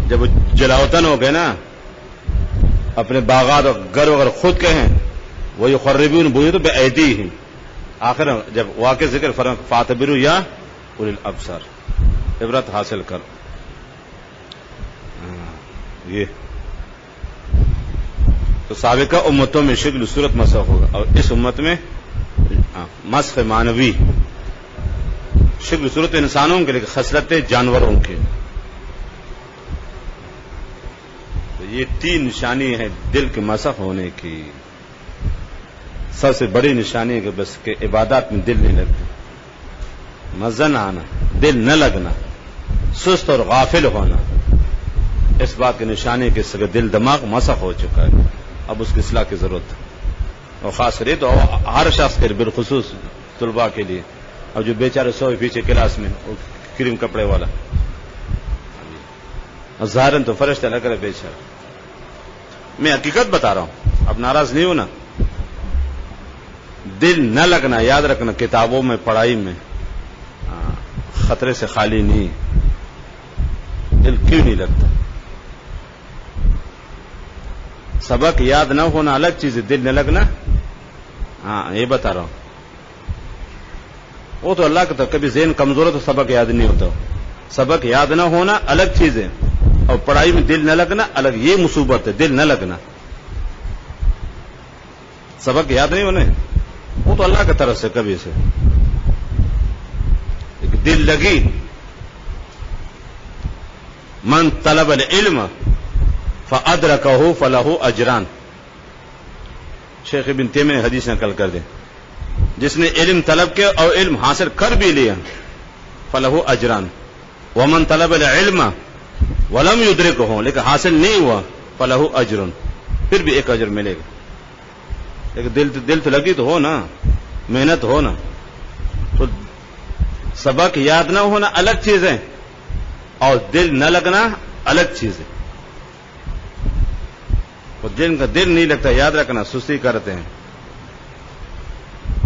جب جلاوطن ہو گئے نا، اپنے باغات اور گھر وغیرہ خود کہیں، وہ یخربون بیوتہم بایدیہم. آخر جب واقع ذکر فرمایا فاعتبروا یا اولی الابصار، عبرت حاصل کر. یہ تو سابقہ امتوں میں شکل صورت مسح ہوگا، اور اس امت میں مسح معنوی، شکل صورت انسانوں کے لیے، خصلتیں جانوروں کے. تو یہ 3 نشانی ہے دل کے مسح ہونے کی. سب سے بڑی نشانی ہے کہ بس کہ عبادات میں دل نہیں لگتا، مزہ نہ آنا، دل نہ لگنا، سست اور غافل ہونا. اس بات کی نشانی کہ اس کا دل دماغ مسح ہو چکا ہے، اب اس کی اصلاح کی ضرورت ہے. اور خاص کر یہ تو ہر شخص کے بالخصوص طلباء کے لیے. اب جو بیچارے سوئے پیچھے کلاس میں، کریم کپڑے والا، ظاہراً تو فرشتہ لگ رہا بیچارہ. میں حقیقت بتا رہا ہوں، اب ناراض نہیں ہونا. دل نہ لگنا، یاد رکھنا، کتابوں میں، پڑھائی میں خطرے سے خالی نہیں. دل کیوں نہیں لگتا؟ سبق یاد نہ ہونا الگ چیز ہے، دل نہ لگنا، یہ بتا رہا ہوں. وہ تو اللہ کا تو کبھی ذہن کمزور ہے تو سبق یاد نہیں ہوتا. سبق یاد نہ ہونا الگ چیز ہے، اور پڑھائی میں دل نہ لگنا الگ. یہ مصیبت ہے، دل نہ لگنا. سبق یاد نہیں ہونے، وہ تو اللہ کی طرف سے کبھی سے. دل لگی. من طلب العلم فادرکہ فلہ اجران. شیخ ابن تیمیہ نے حدیث نقل کر دے، جس نے علم طلب کیا اور علم حاصل کر بھی لیا، فلہ اجران. ومن طلب العلم ولم یدرک ہوں لیکن حاصل نہیں ہوا فلہ اجر پھر بھی ایک اجر ملے گا. لیکن دل تو لگی تو ہو نا, محنت ہو نا. تو سبق یاد نہ ہونا الگ چیز ہے اور دل نہ لگنا الگ چیز ہے. جن کا دل نہیں لگتا یاد رکھنا سستی کرتے ہیں,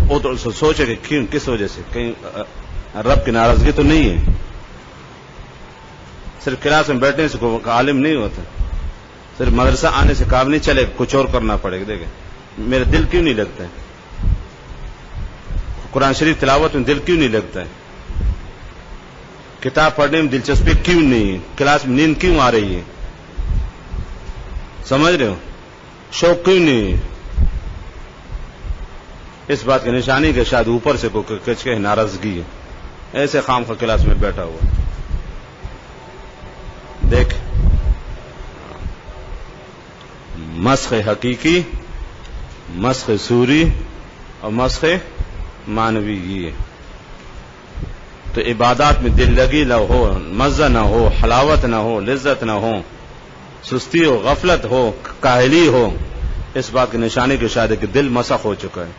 وہ تو سوچے کہ کیوں کس وجہ سے, کہیں رب کی ناراضگی تو نہیں ہے. صرف کلاس میں بیٹھنے سے عالم نہیں ہوتا, صرف مدرسہ آنے سے کام نہیں چلے, کچھ اور کرنا پڑے گا. دیکھیں میرا دل کیوں نہیں لگتا ہے, قرآن شریف تلاوت میں دل کیوں نہیں لگتا ہے, کتاب پڑھنے میں دلچسپی کیوں نہیں ہے, کلاس میں نیند کیوں آ رہی ہے, سمجھ رہے ہو, شوق کیوں نہیں ہے. اس بات کی نشانی کہ شاید اوپر سے کوئی کچھ کہ ناراضگی ہے, ایسے خام خواہ کلاس میں بیٹھا ہوا. دیکھ مسخ حقیقی, مسخ سوری اور مسخ مانوی یہ ہے. تو عبادات میں دل لگی نہ ہو, مزہ نہ ہو, حلاوت نہ ہو, لذت نہ ہو, سستی ہو, غفلت ہو, کاہلی ہو, اس بات کی نشانی کے شاید ہے کہ دل مسخ ہو چکا ہے.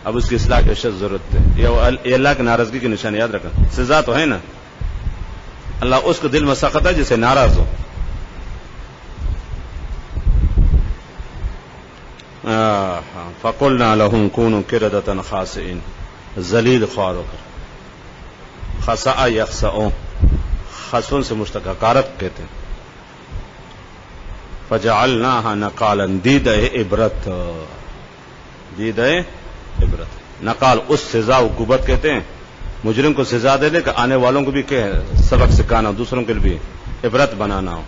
اب اس کی اصلاح کی اشد ضرورت ہے. یہ اللہ کی ناراضگی کی نشانی یاد رکھنا. سزا تو ہے نا, اللہ اس کو دل مسخ کرتا ہے جسے ناراض ہو. فَقُلْنَا لَهُمْ كُونُوا قِرَدَةً خَاسِئِينَ, ذلیل خوار ہو کر. خسع یخسعو, خسون سے مشتق کارت کہتے ہیں. فَجَعَلْنَاهَا نَقَالًا, دیدہ عبرت, دیدہ عبرت. نقال اس سزا عقوبت کہتے ہیں. مجرم کو سزا دے دے کہ آنے والوں کو بھی کہ سبق سکھانا, دوسروں کے لیے بھی عبرت بنانا ہو.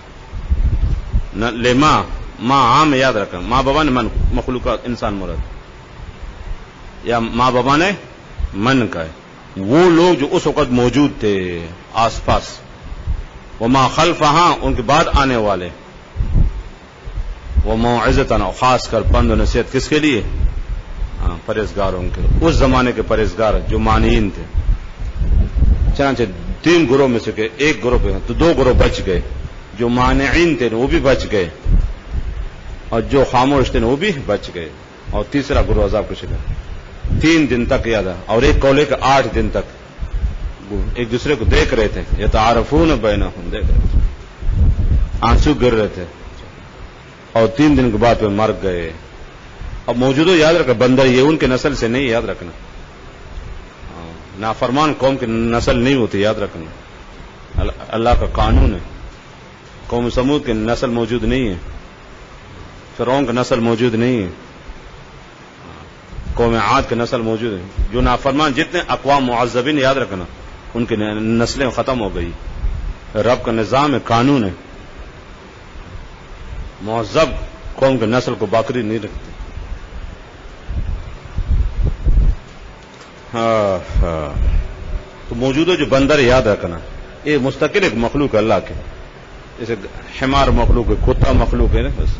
لما ماں عام یاد رکھنا, ماں بابا نے من مخلوقات انسان مراد, یا ماں بابا نے من کا ہے وہ لوگ جو اس وقت موجود تھے آس پاس, وہ ما خلفہاں ان کے بعد آنے والے, وہ موعظتاً, خاص کر پند و نصیحت کس کے لیے, پرہیزگاروں کے, اس زمانے کے پرہیزگار جو مانعین تھے. چنانچہ 3 گروہ میں سے کہ ایک گروہ پہ تو 2 گروہ بچ گئے. جو مانعین تھے وہ بھی بچ گئے, اور جو خاموش تھے وہ بھی بچ گئے, اور تیسرا گروہ عذاب کا شکار. 3 دن تک یاد ہے, اور ایک قول ہے کہ 8 دن تک ایک دوسرے کو دیکھ رہے تھے. یتعارفون بینہم, دیکھ رہے تھے, آنسو گر رہے تھے, اور 3 دن کے بعد پہ مر گئے. اب موجودہ یاد رکھا, بندر یہ ان کے نسل سے نہیں, یاد رکھنا. نافرمان قوم کی نسل نہیں ہوتی, یاد رکھنا. اللہ کا قانون ہے. قوم سمود کی نسل موجود نہیں ہے, فرعون کی نسل موجود نہیں ہے, قوم عاد کی نسل موجود ہے. جو نافرمان جتنے اقوام معذبین, یاد رکھنا, ان کی نسلیں ختم ہو گئی. رب کا نظام ہے, قانون ہے. معذب قوم کی نسل کو باقی نہیں رکھتے. تو موجودہ جو بندر یاد رکھنا, یہ مستقل ایک مخلوق ہے اللہ کے, جیسے حمار مخلوق ہے, کتا مخلوق ہے نا, بس.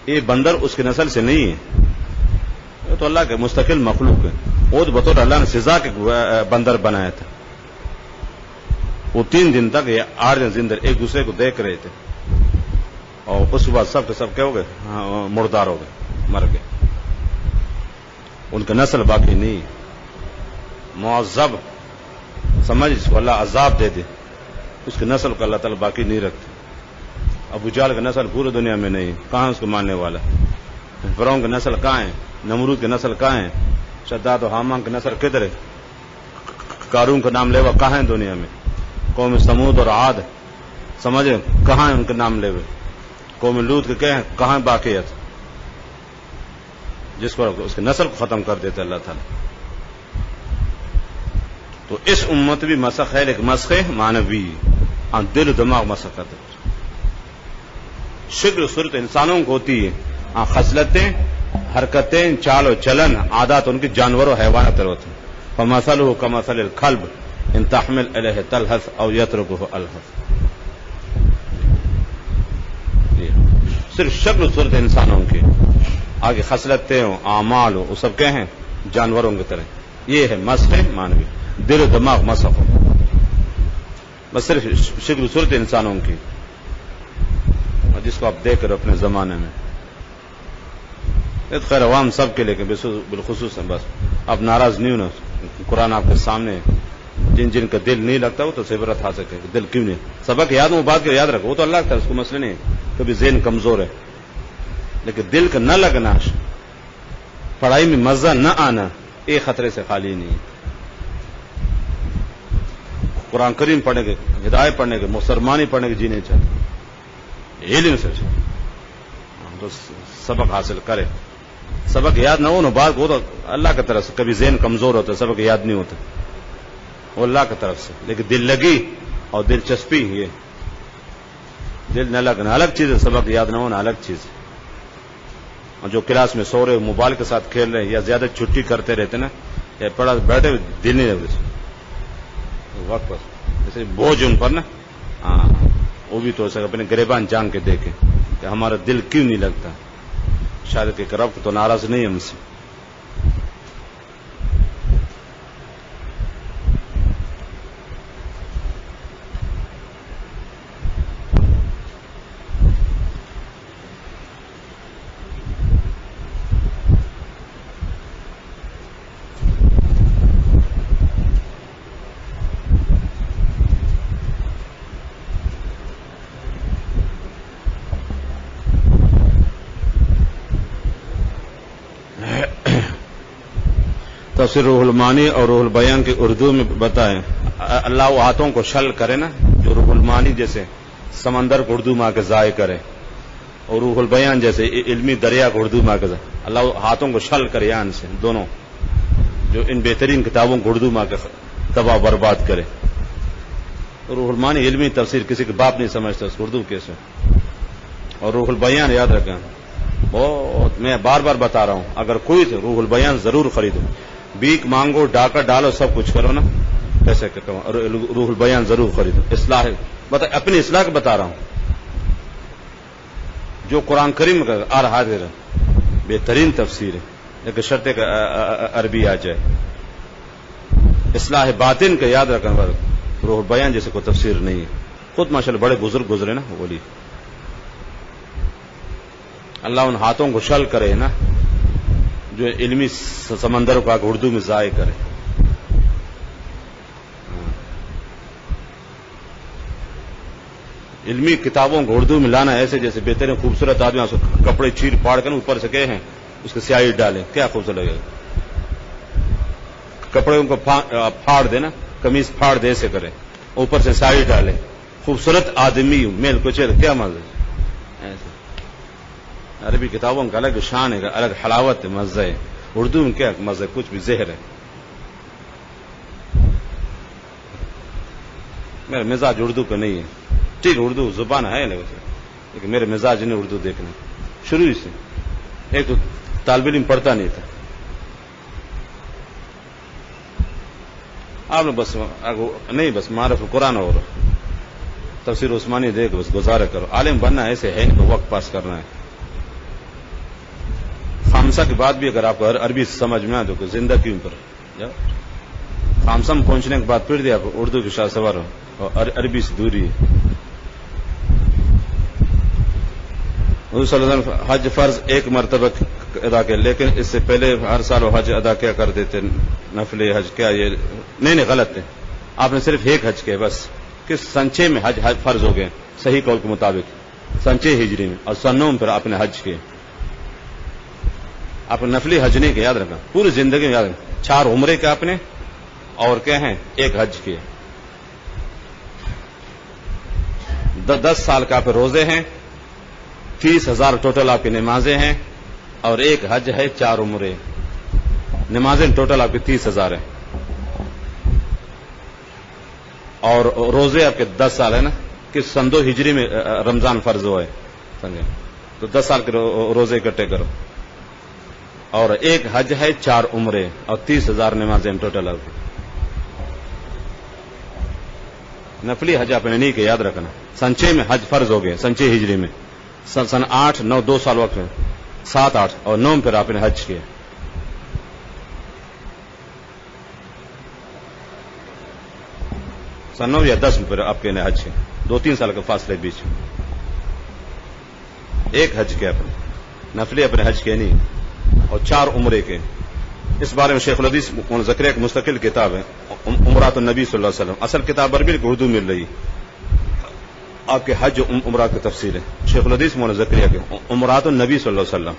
یہ بندر اس کی نسل سے نہیں ہے, یہ تو اللہ کے مستقل مخلوق ہے. وہ تو بطور اللہ نے سزا کے بندر بنایا تھا. وہ 3 دن تک یا 8 دن زندہ ایک دوسرے کو دیکھ رہے تھے, اور اس کے بعد سب کے سب کیا ہو گئے, مردار ہو گئے, مر گئے. ان کا نسل باقی نہیں. معذب سمجھ, اس کو اللہ عذاب دے دے, اس کی نسل کو اللہ تعالیٰ باقی نہیں رکھتے. ابو جہل کا نسل پورے دنیا میں نہیں, کہاں اس کو ماننے والا. فرعون کی نسل کہاں ہے, نمرود کی نسل کہاں ہے, شداد و حامان کی نسل کدھر ہے, قارون کا نام لیوا کہاں ہے دنیا میں. قوم سمود اور عاد سمجھے کہاں ہے ان کے نام لیوے. قوم لوط کے کہیں کہاں باقیت, جس پر اس کی نسل کو ختم کر دیتے اللہ تعالیٰ. تو اس امت بھی مسخ ہے, لیکن مسخ مانوی, دل و دماغ مسخ کرتے. شکل و صورت انسانوں کو ہوتی ہے, خصلتیں, حرکتیں, چال و چلن, عادات ان کی جانور و حیوانات ہوتے ہیں. فمثلہ کمثل الکلب ان تحمل علیہ تلحث او یترکہ الحث. صرف شکل و صورت انسانوں کی, آگے خصلتیں ہوں, اعمال ہو, وہ سب کیا ہیں, جانوروں کی طرح. یہ ہے مسخ مانوی, دل و دماغ مسخ ہو. بس صرف شکل صورت انسانوں کی، جس کو آپ دیکھ کر اپنے زمانے میں خیر عوام سب کے لیے بالخصوص بس آپ ناراض نہیں ہونا. قرآن آپ کے سامنے، جن جن کا دل نہیں لگتا وہ تو عبرت حاصل کرے. دل کیوں نہیں؟ سبق یاد ہو بات کو یاد رکھو، وہ تو اللہ کا اس کو مسئلہ نہیں ہے. کبھی ذہن کمزور ہے لیکن دل کا نہ لگنا، پڑھائی میں مزہ نہ آنا، ایک خطرے سے خالی نہیں ہے. قرآن کریم پڑھنے کے، ہدایت پڑھنے کے، مسلمانی پڑھنے کے جینے چاہیے، علم سے تو سبق حاصل کرے. سبق یاد نہ ہو نا بات کو تو اللہ کی طرف سے. کبھی ذہن کمزور ہوتا ہے، سبق یاد نہیں ہوتا، وہ اللہ کی طرف سے. لیکن دل لگی اور دلچسپی، یہ دل نہ لگنا الگ چیز ہے، سبق یاد نہ ہونا الگ چیز ہے. اور جو کلاس میں سو رہے موبائل کے ساتھ کھیل رہے یا زیادہ چھٹی کرتے رہتے نا، یا پڑھا بیٹھے دل نہیں لگتے وقت پر، جیسے بوجھ ان پر نا. ہاں وہ بھی تو اپنے گریبان جان کے دیکھیں کہ ہمارا دل کیوں نہیں لگتا. شاید کہ رب تو ناراض نہیں ہے ہم سے. تفسیر روح المعانی اور روح البیان کی اردو میں بتائیں. اللہ وہ ہاتھوں کو شل کرے نا، جو روح المعانی جیسے سمندر کو اردو میں آ کے ضائع کرے، اور روح البیان جیسے علمی دریا کو اردو میں آ کے اللہ وہ ہاتھوں کو شل کرے، یان سے دونوں، جو ان بہترین کتابوں کو اردو میں آ کے تباہ برباد کرے. روح المعانی علمی تفسیر کسی کے باپ نہیں سمجھتا، اس کو اردو کیسے. اور روح البیان یاد رکھیں، بہت میں بار بار بتا رہا ہوں، اگر کوئی تو روح البیان ضرور خریدو. بیک مانگو، ڈاکہ ڈالو، سب کچھ کرو نا، پیسے کہ روح البیان ضرور خریدو. اصلاح بتا، اپنی اصلاح کا بتا رہا ہوں. جو قرآن کریم کا آ رہا ہے بہترین تفسیر ہے، لیکن شرط کہ عربی آ جائے. اصلاح باطن کا یاد رکھنا، روح البیان جیسے کوئی تفسیر نہیں ہے. خود ماشاءاللہ بڑے بزرگ گزرے نا، بولی اللہ ان ہاتھوں کو شل کرے نا، جو علمی سمندر کو اردو میں ضائع کرے. علمی کتابوں کو اردو میں لانا ایسے جیسے بہترین خوبصورت آدمی کپڑے چیر پاڑ کر اوپر سے گئے ہیں، اس کے سیاہی ڈالے، کیا خوبصورت لگے گا. کپڑے ان کو پھاڑ دینا، قمیض پھاڑ دے ایسے کرے، اوپر سے سیاہی ڈالے، خوبصورت آدمی میل کچھ، کیا مزہ ایسے. عربی کتابوں کا الگ شان ہے، الگ حلاوت ہے، مزہ ہے. اردو میں کیا مزہ، کچھ بھی زہر ہے. میرا مزاج اردو کا نہیں ہے، ٹھیک اردو زبان ہے لیکن میرے مزاج نے اردو دیکھنا شروع سے. ایک تو طالب علم پڑھتا نہیں تھا، آپ نے بس نہیں، بس معرف قرآن اور تفسیر عثمانی دیکھ بس گزارا کرو. عالم بننا ایسے ہے کہ وقت پاس کرنا ہے. خامسہ کے بعد بھی اگر آپ کو عربی سمجھ میں آ تو زندگی پر خامسہ میں پہنچنے کے بعد پھر دیا آپ اردو کے شاہ سوار ہو اور عربی سے دوری ہے. حضور صلی اللہ علیہ وسلم حج فرض ایک مرتبہ ادا کیا، لیکن اس سے پہلے ہر سال وہ حج ادا کیا کرتے تھے، نفل حج. کیا یہ نہیں غلط ہے. آپ نے صرف ایک حج کیا بس، کہ سن 6 میں حج فرض ہو گئے صحیح قول کے مطابق، سن 6 ہجری میں، اور سن 9 میں پھر آپ نے حج کیے. آپ نے نفلی حج نہیں کیا، یاد رکھنا پوری زندگی میں یاد رکھنا. 4 عمرے کے آپ نے اور کیا ہیں ایک حج کیے. 10 سال کا آپ روزے ہیں، 30,000 ٹوٹل آپ کی نمازیں ہیں، اور ایک حج ہے، 4 عمرے. نمازیں ٹوٹل آپ کی 30,000 ہیں، اور روزے آپ کے 10 سال ہے نا، کہ سن 2 ہجری میں رمضان فرض ہوا ہے سمجھے، تو 10 سال کے روزے اکٹھے کرو. اور ایک حج ہے، 4 عمرے، اور 30,000 نمازیں ٹوٹل آپ کی. نفلی حج آپ نے نہیں کیا، یاد رکھنا. سن 6 میں حج فرض ہو گئے، سن 6 ہجری میں. سن 8 9 2 سال وقت میں، 7 8 اور 9 پھر آپ نے حج کیا. سن 9 یا 10 میں پھر آپ کے حج کے 2-3 سال کے فاصلے بیچ میں ایک حج کے اپنے نفلی اپنے حج کے نہیں اور 4 عمرے کے. اس بارے میں شیخ الحدیث زکریا کی مستقل کتاب ہے عمرات النبی صلی اللہ علیہ وسلم. اصل کتاب عربی کو اردو مل رہی آپ کے حج عمرہ کی تفسیر ہے شیخ الحدیث مولانا زکریا کے عمرات النبی صلی اللہ علیہ وسلم.